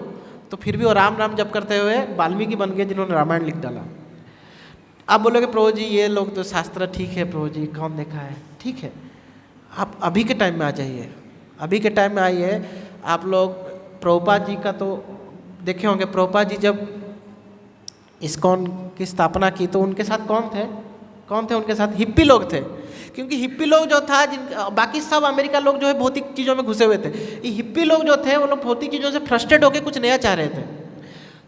तो फिर भी वो राम जप करते हुए वाल्मीकि बन गए, जिन्होंने रामायण लिख डाला। आप बोलोगे प्रभु जी ये लोग तो शास्त्र ठीक है, प्रभु जी कौन देखा है? ठीक है, आप अभी के टाइम में आ जाइए, अभी के टाइम में आइए। आप लोग प्रभुपाद जी का तो देखे होंगे। प्रभुपाद जी जब इस्कॉन की स्थापना की तो उनके साथ कौन थे? उनके साथ हिप्पी लोग थे। क्योंकि हिप्पी लोग जो था, बाकी सब अमेरिका लोग जो है भौतिक चीज़ों में घुसे हुए थे। ये हिप्पी लोग जो थे वो लोग भौतिक चीज़ों से फ्रस्ट्रेट होकर कुछ नया चाह रहे थे,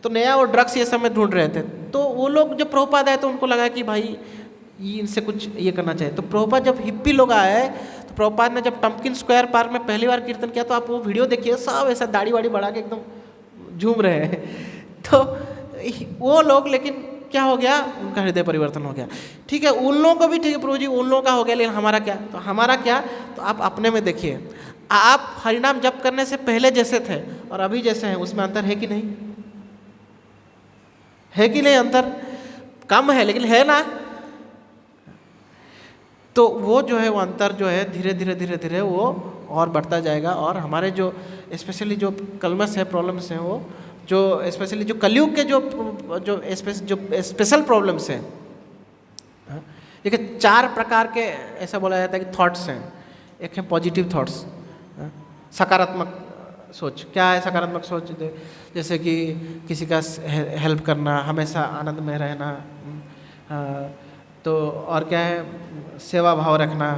तो नया वो ड्रग्स ये सब में ढूंढ रहे थे। तो वो लोग जब प्रभुपाद आए तो उनको लगा कि भाई इनसे कुछ ये करना चाहिए। तो प्रभुपाद जब हिप्पी लोग आए तो प्रभुपाद ने जब टम्पकिन स्क्वायर पार्क में पहली बार कीर्तन किया तो आप वो वीडियो देखिए, सब ऐसा दाढ़ी वाड़ी बढ़ा के एकदम झूम रहे हैं। तो वो लोग, लेकिन क्या हो गया? उनका हृदय परिवर्तन हो गया। ठीक है, उन लोगों को भी ठीक है प्रभु जी, उन लोगों का हो गया, लेकिन हमारा क्या? तो हमारा क्या? तो आप अपने में देखिए, आप हरिनाम जप करने से पहले जैसे थे और अभी जैसे हैं, उसमें अंतर है कि नहीं? है कि नहीं? अंतर कम है, लेकिन है ना। तो वो जो है वो अंतर जो है धीरे धीरे वो और बढ़ता जाएगा। और हमारे जो स्पेशली जो कलमस है, प्रॉब्लम्स हैं, वो जो स्पेशली जो कलयुग के जो स्पेशल प्रॉब्लम्स हैं, देखिए 4 प्रकार के ऐसा बोला जाता है कि थॉट्स हैं। एक है पॉजिटिव थॉट्स, सकारात्मक सोच। क्या है सकारात्मक सोच? जैसे कि किसी का हेल्प करना, हमेशा आनंद में रहना, तो और क्या है? सेवा भाव रखना,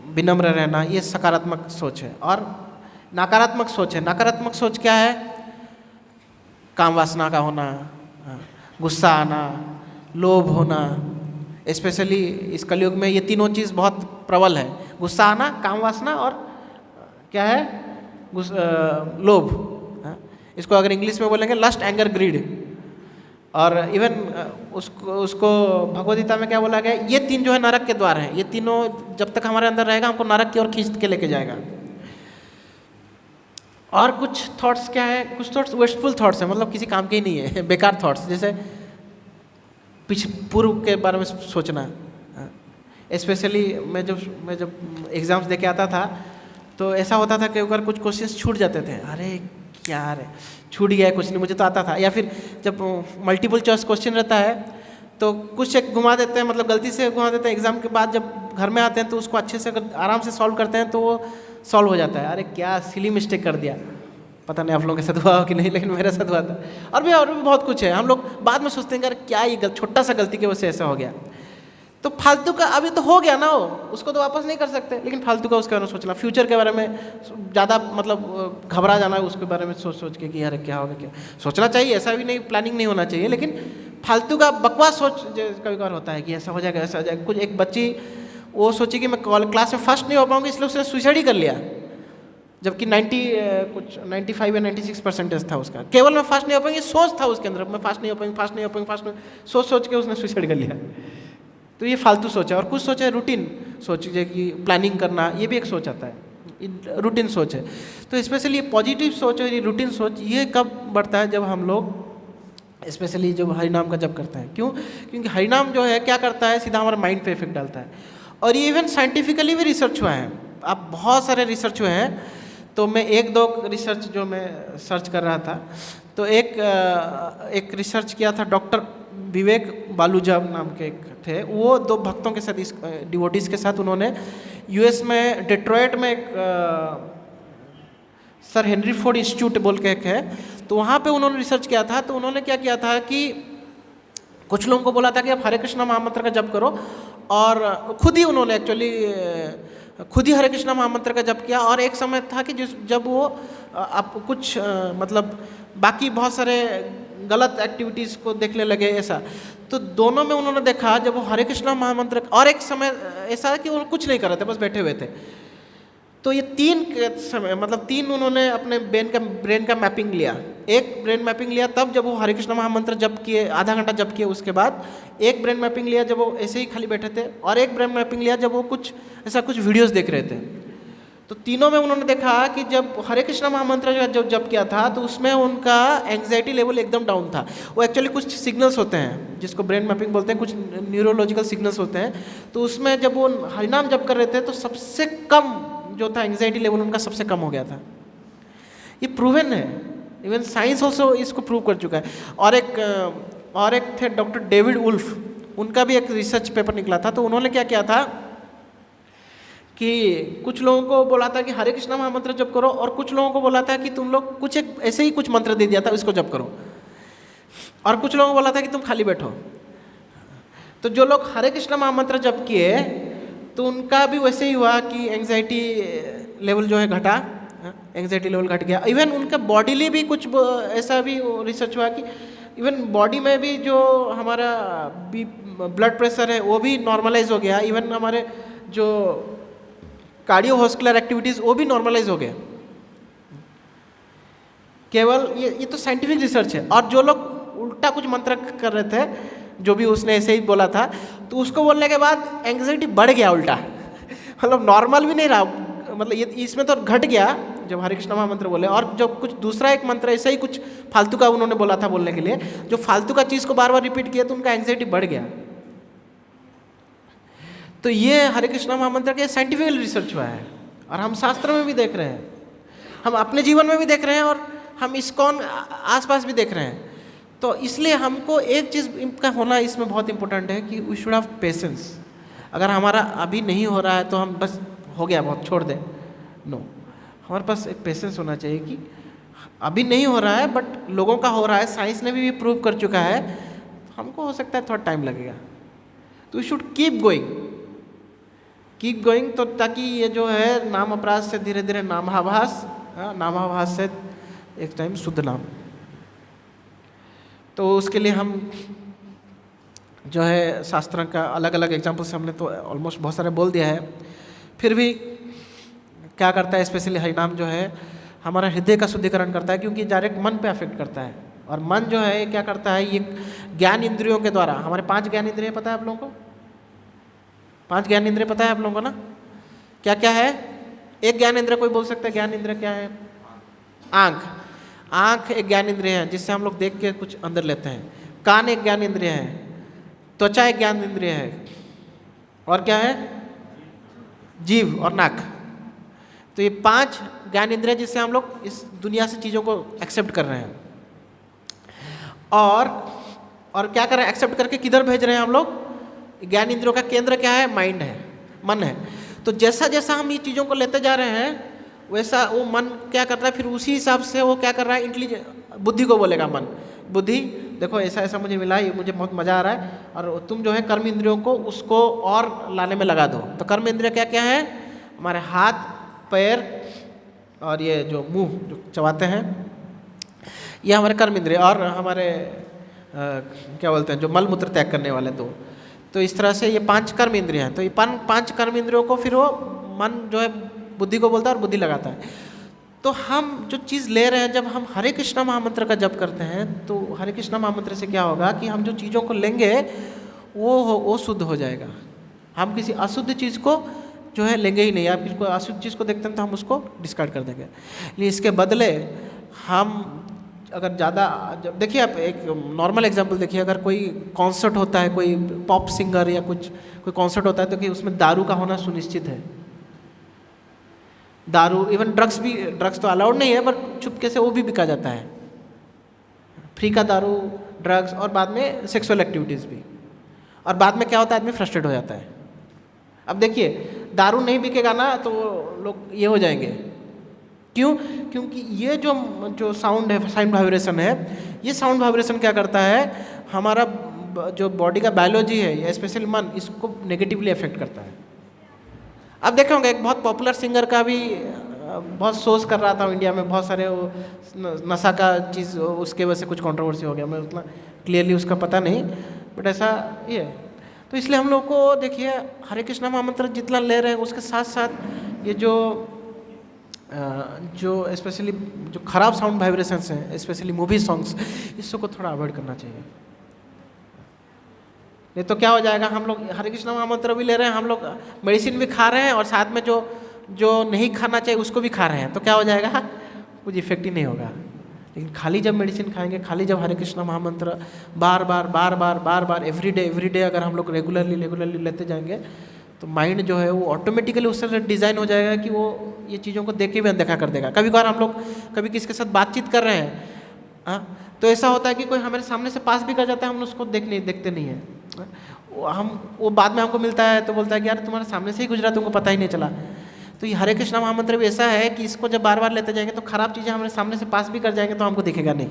विनम्र रहना, ये सकारात्मक सोच है। और नकारात्मक सोच है। नकारात्मक सोच क्या है? काम वासना का होना, गुस्सा आना, लोभ होना। स्पेशली इस कलयुग में ये तीनों चीज़ बहुत प्रबल है। गुस्सा आना, काम वासना और क्या है? लोभ। इसको अगर इंग्लिश में बोलेंगे लस्ट, एंगर, ग्रीड। और इवन उसको भगवद गीता में क्या बोला गया? ये 3 जो है नरक के द्वार हैं। ये तीनों जब तक हमारे अंदर रहेगा हमको नरक की ओर खींच के लेके जाएगा। और कुछ थॉट्स क्या है? कुछ थॉट्स वेस्टफुल थॉट्स हैं, मतलब किसी काम के ही नहीं है, बेकार थॉट्स। जैसे पूर्व के बारे में सोचना। स्पेशली मैं जब एग्ज़ाम्स दे के आता था तो ऐसा होता था कि अगर कुछ क्वेश्चंस छूट जाते थे, अरे क्या है छूट गया, कुछ नहीं मुझे तो आता था। या फिर जब मल्टीपल चॉइस क्वेश्चन रहता है तो कुछ एक घुमा देते हैं, मतलब गलती से घुमा देते हैं। एग्ज़ाम के बाद जब घर में आते हैं तो उसको अच्छे से अगर आराम से सॉल्व करते हैं तो वो सॉल्व हो जाता है। अरे क्या सिली मिस्टेक कर दिया, पता नहीं आप लोगों के साथ हुआ हो कि नहीं, लेकिन मेरे साथ हुआ था। और भी बहुत कुछ है। हम लोग बाद में सोचते हैं यार क्या ये छोटा सा गलती की वजह से ऐसा हो गया। तो फालतू का अभी तो हो गया ना, वो उसको तो वापस नहीं कर सकते, लेकिन फालतू का उसके बारे में सोचना, फ्यूचर के बारे में ज़्यादा मतलब घबरा जाना उसके बारे में सोच सोच के कि यार क्या होगा, क्या सोचना चाहिए, ऐसा भी नहीं, प्लानिंग नहीं होना चाहिए, लेकिन फालतू का बकवास सोच कभी कभार होता है कि ऐसा हो जाएगा, ऐसा हो जाएगा। कुछ एक बच्ची वो सोची कि मैं क्लास में फर्स्ट नहीं हो पाऊंगी, इसलिए उसने सुसाइड ही कर लिया, जबकि 95 या 96% था उसका, केवल मैं फर्स्ट नहीं हो पाऊंगी सोच था उसके अंदर, मैं फर्स्ट नहीं हो पाऊंगी, फर्स्ट नहीं हो पाऊंगी, फर्स्ट नहीं, सोच सोच के उसने सुसाइड कर लिया। तो ये फालतू सोच है। और कुछ सोच है रूटीन सोच, कि प्लानिंग करना, ये भी एक सोच आता है, रूटीन सोच है। तो स्पेशली ये पॉजिटिव सोच और ये रूटीन सोच ये कब बढ़ता है, जब हम लोग स्पेशली जब हरिनाम का जप करते हैं। क्यों? क्योंकि हरिनाम जो है क्या करता है, सीधा हमारे माइंड पे इफेक्ट डालता है। और ये इवन साइंटिफिकली भी रिसर्च हुआ है, आप बहुत सारे रिसर्च हुए हैं। तो मैं एक दो रिसर्च जो मैं सर्च कर रहा था, तो एक रिसर्च किया था डॉक्टर विवेक बालूजा नाम के एक थे, वो दो भक्तों के साथ, इस डिवोटीज़ के साथ उन्होंने यूएस में डेट्रॉयट में एक सर हेनरी फोर्ड इंस्टीट्यूट बोल के एक है, तो वहाँ पे उन्होंने रिसर्च किया था। तो उन्होंने क्या किया था कि कुछ लोगों को बोला था कि आप हरे कृष्णा महामंत्र का जप करो, और खुद ही उन्होंने एक्चुअली खुद ही हरे कृष्णा महामंत्र का जप किया। और एक समय था कि जब वो आप कुछ मतलब बाकी बहुत सारे गलत एक्टिविटीज़ को देखने लगे ऐसा, तो दोनों में उन्होंने देखा जब वो हरे कृष्णा महामंत्र, और एक समय ऐसा कि वो कुछ नहीं कर रहे थे, बस बैठे हुए थे। तो ये तीन समय मतलब तीन उन्होंने अपने ब्रेन का मैपिंग लिया, एक ब्रेन मैपिंग लिया तब जब वो हरे कृष्ण महामंत्र जप किए, आधा घंटा जप किए, उसके बाद एक ब्रेन मैपिंग लिया जब वो ऐसे ही खाली बैठे थे, और एक ब्रेन मैपिंग लिया जब वो कुछ वीडियोस देख रहे थे। तो तीनों में उन्होंने देखा कि जब हरे कृष्ण महामंत्र जब जप किया था तो उसमें उनका एंग्जाइटी लेवल एकदम डाउन था। वो एक्चुअली कुछ सिग्नल्स होते हैं जिसको ब्रेन मैपिंग बोलते हैं, कुछ न्यूरोलॉजिकल सिग्नल्स होते हैं। तो उसमें जब वो हरिनाम जप कर रहे थे तो सबसे कम जो था एंग्जाइटी लेवल उनका सबसे कम हो गया था। ये प्रूवन है, इवन साइंस ऑल्सो इसको प्रूव कर चुका है। और एक थे डॉक्टर डेविड वुल्फ, उनका भी एक रिसर्च पेपर निकला था। तो उन्होंने क्या किया था कि कुछ लोगों को बोला था कि हरे कृष्णा महामंत्र जप करो, और कुछ लोगों को बोला था कि तुम लोग कुछ एक ऐसे ही कुछ मंत्र दे दिया था उसको जप करो, और कुछ लोगों को बोला था कि तुम खाली बैठो। तो जो लोग हरे कृष्णा महामंत्र जप किए तो उनका भी वैसे ही हुआ कि एंग्जाइटी लेवल जो है घटा, एंग्जाइटी लेवल घट गया। इवन उनका बॉडीली भी कुछ ऐसा भी रिसर्च हुआ कि इवन बॉडी में भी जो हमारा ब्लड प्रेशर है वो भी नॉर्मलाइज हो गया। इवन हमारे जो कार्डियोवास्कुलर एक्टिविटीज़ वो भी नॉर्मलाइज हो गए। केवल ये तो साइंटिफिक रिसर्च है। और जो लोग उल्टा कुछ मंत्र कर रहे थे, जो भी उसने ऐसे ही बोला था, तो उसको बोलने के बाद एंग्जाइटी बढ़ गया उल्टा मतलब नॉर्मल भी नहीं रहा, मतलब ये इसमें तो घट गया जब हरे कृष्ण महामंत्र बोले। और जब कुछ दूसरा एक मंत्र ऐसा ही कुछ फालतू का उन्होंने बोला था बोलने के लिए, जो फालतू का चीज़ को बार बार रिपीट किया तो उनका एंग्जाइटी बढ़ गया। तो ये हरे कृष्णा महामंत्र के साइंटिफिकल रिसर्च हुआ है, और हम शास्त्र में भी देख रहे हैं, हम अपने जीवन में भी देख रहे हैं, और हम ISKCON आसपास भी देख रहे हैं। तो इसलिए हमको एक चीज़ का होना इसमें बहुत इंपॉर्टेंट है कि वी शुड हैव पेशेंस। अगर हमारा अभी नहीं हो रहा है तो हम बस हो गया बहुत छोड़ दें, नो, हमारे पास एक पेशेंस होना चाहिए कि अभी नहीं हो रहा है बट लोगों का हो रहा है, साइंस ने भी प्रूव कर चुका है, हमको हो सकता है थोड़ा टाइम लगेगा। तो वी शुड कीप गोइंग, तो ताकि ये जो है नाम अपराध से धीरे धीरे नामाभास से एक टाइम शुद्ध नाम। तो उसके लिए हम जो है शास्त्र का अलग अलग एग्जाम्पल से हमने तो ऑलमोस्ट बहुत सारे बोल दिया है। फिर भी क्या करता है, स्पेशली हरिनाम जो है हमारा हृदय का शुद्धिकरण करता है, क्योंकि डायरेक्ट मन पे अफेक्ट करता है। और मन जो है क्या करता है, ये ज्ञान इंद्रियों के द्वारा, हमारे 5 ज्ञान इंद्रिय पता है आप लोगों को? 5 ज्ञान इंद्रिय पता है आप लोगों को ना? क्या क्या है? एक ज्ञान इंद्रिय कोई बोल सकता है? ज्ञान इंद्रिय क्या है? आँख एक ज्ञान इंद्रिय है जिससे हम लोग देख के कुछ अंदर लेते हैं। कान एक ज्ञान इंद्रिय है। त्वचा एक ज्ञान इंद्रिय है। और क्या है? जीभ और नाक। तो ये 5 ज्ञान इंद्रिय जिससे हम लोग इस दुनिया से चीज़ों को एक्सेप्ट कर रहे हैं। और क्या कर रहे हैं? एक्सेप्ट करके किधर भेज रहे हैं हम लोग? ज्ञान इंद्रियों का केंद्र क्या है? माइंड है, मन है। तो जैसा जैसा हम ये चीज़ों को लेते जा रहे हैं वैसा वो मन क्या करता है, फिर उसी हिसाब से वो क्या कर रहा है, बुद्धि को बोलेगा मन, बुद्धि देखो ऐसा ऐसा मुझे मिला, ये मुझे बहुत मज़ा आ रहा है, और तुम जो है कर्म इंद्रियों को उसको और लाने में लगा दो। तो कर्म इंद्रिय क्या क्या है? हमारे हाथ, पैर और ये जो मुंह जो चबाते हैं, ये हमारे कर्म इंद्रिय, और हमारे क्या बोलते हैं जो मल मूत्र त्याग करने वाले दो। तो इस तरह से ये 5 कर्म इंद्रिय हैं। तो ये 5 कर्म इंद्रियों को फिर वो मन जो है बुद्धि को बोलता है और बुद्धि लगाता है। तो हम जो चीज़ ले रहे हैं, जब हम हरे कृष्णा महामंत्र का जप करते हैं, तो हरे कृष्णा महामंत्र से क्या होगा कि हम जो चीज़ों को लेंगे वो शुद्ध हो जाएगा। हम किसी अशुद्ध चीज़ को जो है लेंगे ही नहीं। आप किसी को अशुद्ध चीज़ को देखते हैं तो हम उसको डिस्कार्ड कर देंगे। लेकिन इसके बदले हम अगर ज़्यादा, जब देखिए आप एक नॉर्मल एग्जांपल देखिए, अगर कोई कॉन्सर्ट होता है, कोई पॉप सिंगर या कोई कॉन्सर्ट होता है, तो कि उसमें दारू का होना सुनिश्चित है। दारू, इवन ड्रग्स तो अलाउड नहीं है, पर चुपके से वो भी बिका जाता है। फ्री का दारू, ड्रग्स, और बाद में सेक्सुअल एक्टिविटीज़ भी। और बाद में क्या होता है, आदमी फ्रस्ट्रेट हो जाता है। अब देखिए दारू नहीं बिकेगा ना तो लोग ये हो जाएंगे। क्यों? क्योंकि ये जो साउंड है, साउंड वाइब्रेशन है, ये साउंड वाइब्रेशन क्या करता है, हमारा जो बॉडी का बायोलॉजी है, स्पेशली मन, इसको नेगेटिवली अफेक्ट करता है। अब देखे होंगे एक बहुत पॉपुलर सिंगर का भी बहुत सोच कर रहा था इंडिया में, बहुत सारे वो नशा का चीज़, उसके वजह से कुछ कंट्रोवर्सी हो गया। मैं उतना क्लियरली उसका पता नहीं, बट ऐसा ये है। तो इसलिए हम लोग को देखिए हरे कृष्णा महामंत्र जितना ले रहे हैं, उसके साथ साथ ये जो स्पेशली जो खराब साउंड वाइब्रेशंस हैं, स्पेशली मूवी सॉन्ग्स, इसको थोड़ा अवॉइड करना चाहिए। नहीं तो क्या हो जाएगा, हम लोग हरे कृष्णा महामंत्र भी ले रहे हैं, हम लोग मेडिसिन भी खा रहे हैं, और साथ में जो नहीं खाना चाहिए उसको भी खा रहे हैं, तो क्या हो जाएगा, कुछ इफेक्ट ही नहीं होगा। लेकिन खाली जब मेडिसिन खाएंगे, खाली जब हरे कृष्णा महामंत्र बार बार एवरी डे अगर हम लोग रेगुलरली लेते जाएंगे, तो माइंड जो है वो ऑटोमेटिकली उस तरह से डिज़ाइन हो जाएगा कि वो ये चीज़ों को देख के भी अनदेखा कर देगा। कभी कभार हम लोग कभी किसी के साथ बातचीत कर रहे हैं, तो ऐसा होता है कि कोई हमारे सामने से पास भी कर जाता है, हम उसको देखते नहीं है। वो बाद में हमको मिलता है तो बोलता है कि यार तुम्हारे सामने से ही गुजरा, तुमको पता ही नहीं चला। तो ये हरे कृष्णा महामंत्र भी ऐसा है कि इसको जब बार बार लेते जाएंगे तो खराब चीज़ें हमारे सामने से पास भी कर जाएंगे तो हमको दिखेगा नहीं।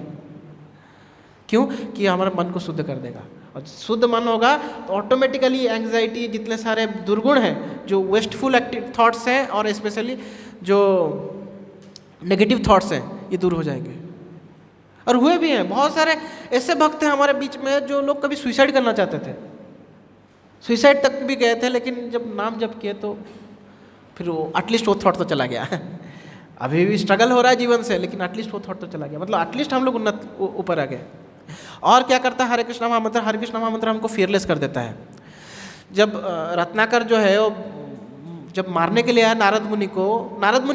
क्यों? कि हमारे मन को शुद्ध कर देगा, और शुद्ध मन होगा तो ऑटोमेटिकली एंग्जाइटी, जितने सारे दुर्गुण हैं, जो वेस्टफुल एक्टिव थॉट्स हैं, और स्पेशली जो नेगेटिव थॉट्स हैं, ये दूर हो जाएंगे। और हुए भी हैं, बहुत सारे ऐसे भक्त हैं हमारे बीच में जो लोग कभी सुसाइड करना चाहते थे, सुसाइड तक भी गए थे, लेकिन जब नाम जप किए तो फिर वो एटलीस्ट वो थॉट तो चला गया। अभी भी स्ट्रगल हो रहा है जीवन से, लेकिन एटलीस्ट वो थॉट तो चला गया, मतलब एटलीस्ट हम लोग उन्नत ऊपर आ गए। और क्या करता है हरे कृष्णा महामंत्र हमको फियरलेस कर देता है। जब रत्नाकर जो है वो जब मारने के लिए आया नारद मुनि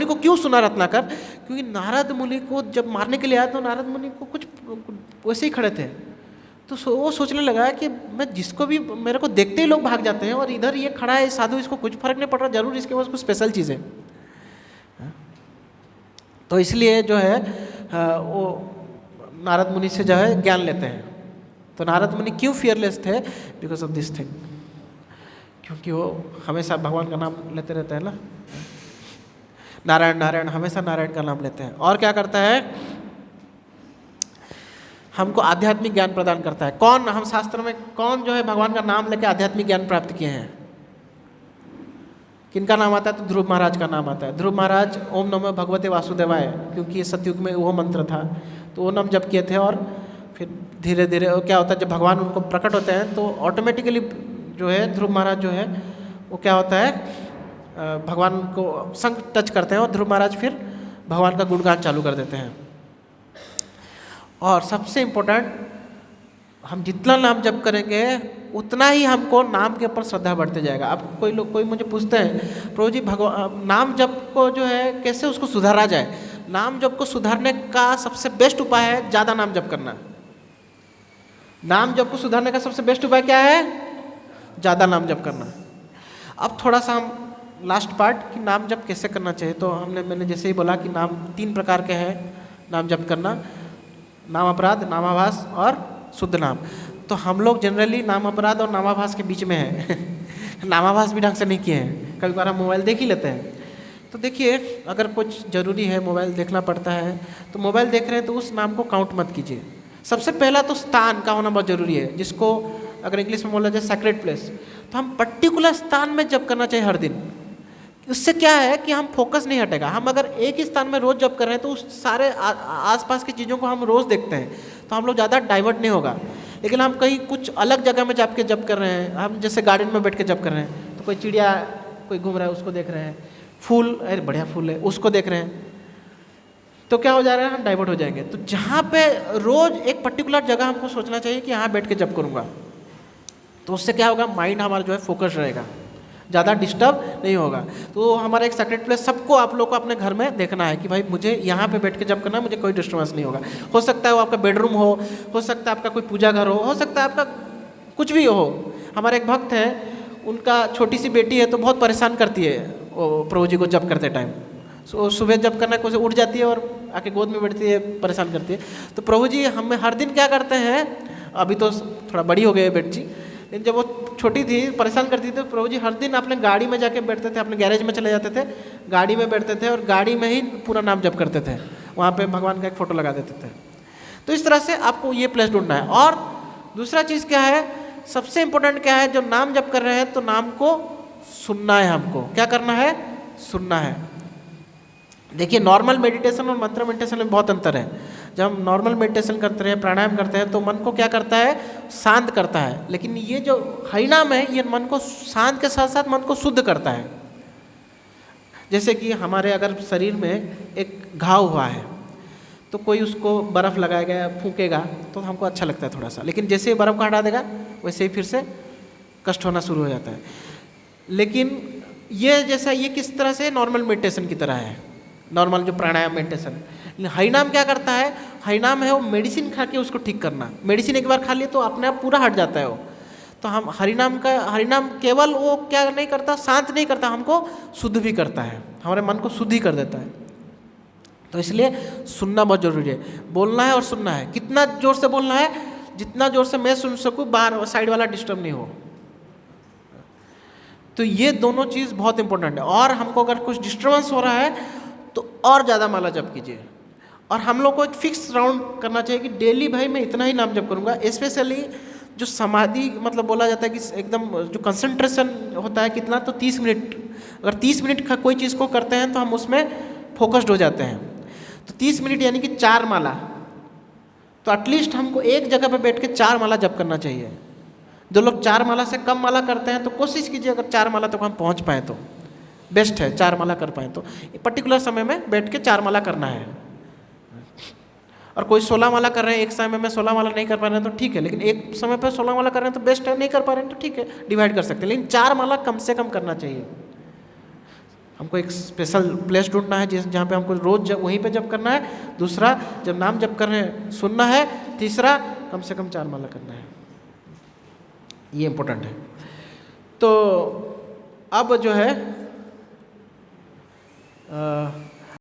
को क्यों सुना रत्नाकर? क्योंकि नारद मुनि को जब मारने के लिए आया तो नारद मुनि को कुछ वैसे ही खड़े थे, तो वो सोचने लगा कि मैं जिसको भी, मेरे को देखते ही लोग भाग जाते हैं, और इधर ये खड़ा है साधु, इसको कुछ फर्क नहीं पड़ रहा, जरूर इसके पास कुछ स्पेशल चीज़ है। तो इसलिए जो है वो नारद मुनि से जो है ज्ञान लेते हैं। तो नारद मुनि क्यों फियरलेस थे? बिकॉज ऑफ दिस थिंग, क्योंकि वो हमेशा भगवान का नाम लेते रहते हैं ना, नारायण नारायण, हमेशा नारायण का नाम लेते हैं। और क्या करता है, हमको आध्यात्मिक ज्ञान प्रदान करता है। कौन, हम शास्त्र में कौन जो है भगवान का नाम लेकर आध्यात्मिक ज्ञान प्राप्त किए हैं? किनका नाम आता है? तो ध्रुव महाराज का नाम आता है। ध्रुव महाराज ओम नमो भगवते वासुदेवाय, क्योंकि ये सतयुग में वो मंत्र था, तो वो नाम जप किए थे। और फिर धीरे धीरे क्या होता है, जब भगवान उनको प्रकट होते हैं तो ऑटोमेटिकली जो है ध्रुव महाराज जो है वो क्या होता है, भगवान को संग टच करते हैं, और ध्रुव महाराज फिर भगवान का गुणगान चालू कर देते हैं। और सबसे इम्पोर्टेंट, हम जितना नाम जप करेंगे उतना ही हमको नाम के ऊपर श्रद्धा बढ़ते जाएगा। अब कोई मुझे पूछते हैं, प्रभु जी नाम जप को जो है कैसे उसको सुधारा जाए? नाम जप को सुधारने का सबसे बेस्ट उपाय है ज़्यादा नाम जप करना। नाम जप को सुधारने का सबसे बेस्ट उपाय क्या है? ज़्यादा नाम जप करना। अब थोड़ा सा हम लास्ट पार्ट कि नाम जप कैसे करना चाहिए, तो मैंने जैसे ही बोला कि नाम 3 प्रकार के हैं नाम जप करना, नाम अपराध, नामाभास और शुद्ध नाम। तो हम लोग जनरली नाम अपराध और नामाभास के बीच में हैं। नामाभास भी ढंग से नहीं किए हैं, कभी बार हम मोबाइल देख ही लेते हैं। तो देखिए, अगर कुछ ज़रूरी है, मोबाइल देखना पड़ता है, तो मोबाइल देख रहे हैं तो उस नाम को काउंट मत कीजिए। सबसे पहला तो स्थान का होना बहुत ज़रूरी है, जिसको अगर इंग्लिश में बोला जाए सैक्रेड प्लेस। तो हम पर्टिकुलर स्थान में जप करना चाहिए हर दिन। उससे क्या है कि हम फोकस नहीं हटेगा। हम अगर एक ही स्थान में रोज़ जप कर रहे हैं तो उस सारे आसपास की चीज़ों को हम रोज़ देखते हैं, तो हम लोग ज़्यादा डाइवर्ट नहीं होगा। लेकिन हम कहीं कुछ अलग जगह में जाके जप कर रहे हैं, हम जैसे गार्डन में बैठ के जप कर रहे हैं, तो कोई चिड़िया कोई घूम रहा है उसको देख रहे हैं, फूल अरे बढ़िया फूल है उसको देख रहे हैं, तो क्या हो जा रहा है, हम डाइवर्ट हो जाएंगे। तो जहाँ पे रोज़ एक पर्टिकुलर जगह हमको सोचना चाहिए कि यहाँ बैठ के जप करूँगा, तो उससे क्या होगा, माइंड हमारा जो है फोकस रहेगा, ज़्यादा डिस्टर्ब नहीं होगा। तो हमारा एक सेक्रेट प्लेस सबको आप लोग को अपने घर में देखना है कि भाई मुझे यहाँ पे बैठ के जब करना, मुझे कोई डिस्टर्बेंस नहीं होगा। हो सकता है वो आपका बेडरूम हो सकता है आपका कोई पूजा घर हो सकता है आपका कुछ भी हो। हमारे एक भक्त हैं, उनका छोटी सी बेटी है तो बहुत परेशान करती है वो प्रभु जी को जप करते टाइम। सुबह जब करना कोई उठ जाती है और आके गोद में बैठती है, परेशान करती है। तो प्रभु जी हमें हर दिन क्या करते हैं, अभी तो थोड़ा बड़ी हो गई है बेटी जी, लेकिन जब वो छोटी थी परेशान करती थी तो प्रभु जी हर दिन अपने गाड़ी में जाके बैठते थे, अपने गैरेज में चले जाते थे, गाड़ी में बैठते थे और गाड़ी में ही पूरा नाम जप करते थे, वहाँ पे भगवान का एक फ़ोटो लगा देते थे। तो इस तरह से आपको ये प्लेस ढूंढना है। और दूसरा चीज़ क्या है, सबसे इम्पोर्टेंट क्या है, जो नाम जप कर रहे हैं तो नाम को सुनना है। हमको क्या करना है, सुनना है। देखिए नॉर्मल मेडिटेशन और मंत्र मेडिटेशन में बहुत अंतर है। जब हम नॉर्मल मेडिटेशन करते हैं, प्राणायाम करते हैं, तो मन को क्या करता है, शांत करता है। लेकिन ये जो हरिनाम है ये मन को शांत के साथ साथ मन को शुद्ध करता है। जैसे कि हमारे अगर शरीर में एक घाव हुआ है तो कोई उसको बर्फ़ लगाएगा, फूकेगा तो हमको अच्छा लगता है थोड़ा सा, लेकिन जैसे ही बर्फ़ को हटा देगा वैसे ही फिर से कष्ट होना शुरू हो जाता है। लेकिन ये जैसा ये किस तरह से नॉर्मल मेडिटेशन की तरह है, नॉर्मल जो प्राणायाम मेडिटेशन। हरिनाम क्या करता है, हरिनाम है वो मेडिसिन खा के उसको ठीक करना। मेडिसिन एक बार खा लिए तो अपने आप पूरा हट जाता है वो। तो हम हरिनाम केवल वो क्या नहीं करता, शांत नहीं करता, हमको शुद्ध भी करता है, हमारे मन को शुद्ध ही कर देता है। तो इसलिए सुनना बहुत जरूरी है, बोलना है और सुनना है। कितना जोर से बोलना है, जितना जोर से मैं सुन सकूँ, बाहर साइड वाला डिस्टर्ब नहीं हो। तो ये दोनों चीज़ बहुत इंपॉर्टेंट है। और हमको अगर कुछ डिस्टर्बेंस हो रहा है तो और ज़्यादा माला जप कीजिए। और हम लोग को एक फिक्स राउंड करना चाहिए कि डेली भाई मैं इतना ही नाम जप करूँगा। स्पेशली जो समाधि मतलब बोला जाता है कि एकदम जो कंसंट्रेशन होता है कितना, तो 30 मिनट। अगर 30 मिनट का कोई चीज़ को करते हैं तो हम उसमें फोकस्ड हो जाते हैं। तो 30 मिनट यानी कि 4 माला, तो एटलीस्ट हमको एक जगह पर बैठ के 4 माला जप करना चाहिए। जो लोग 4 माला से कम माला करते हैं तो कोशिश कीजिए अगर 4 माला तक हम पहुँच पाएँ तो बेस्ट है। 4 माला कर पाएँ तो पर्टिकुलर समय में बैठ के 4 माला करना है। और कोई 16 माला कर रहे हैं, एक समय में 16 माला नहीं कर पा रहे हैं तो ठीक है, लेकिन एक समय पर 16 माला कर रहे हैं तो बेस्ट है। नहीं कर पा रहे हैं तो ठीक है, डिवाइड कर सकते हैं, लेकिन 4 माला कम से कम करना चाहिए। हमको एक स्पेशल प्लेस ढूंढना है जहाँ पे हमको रोज़ जब वहीं पे जब करना है। दूसरा, जब नाम जब कर रहे हैं सुनना है। तीसरा, कम से कम 4 माला करना है। ये इम्पोर्टेंट है। तो अब जो है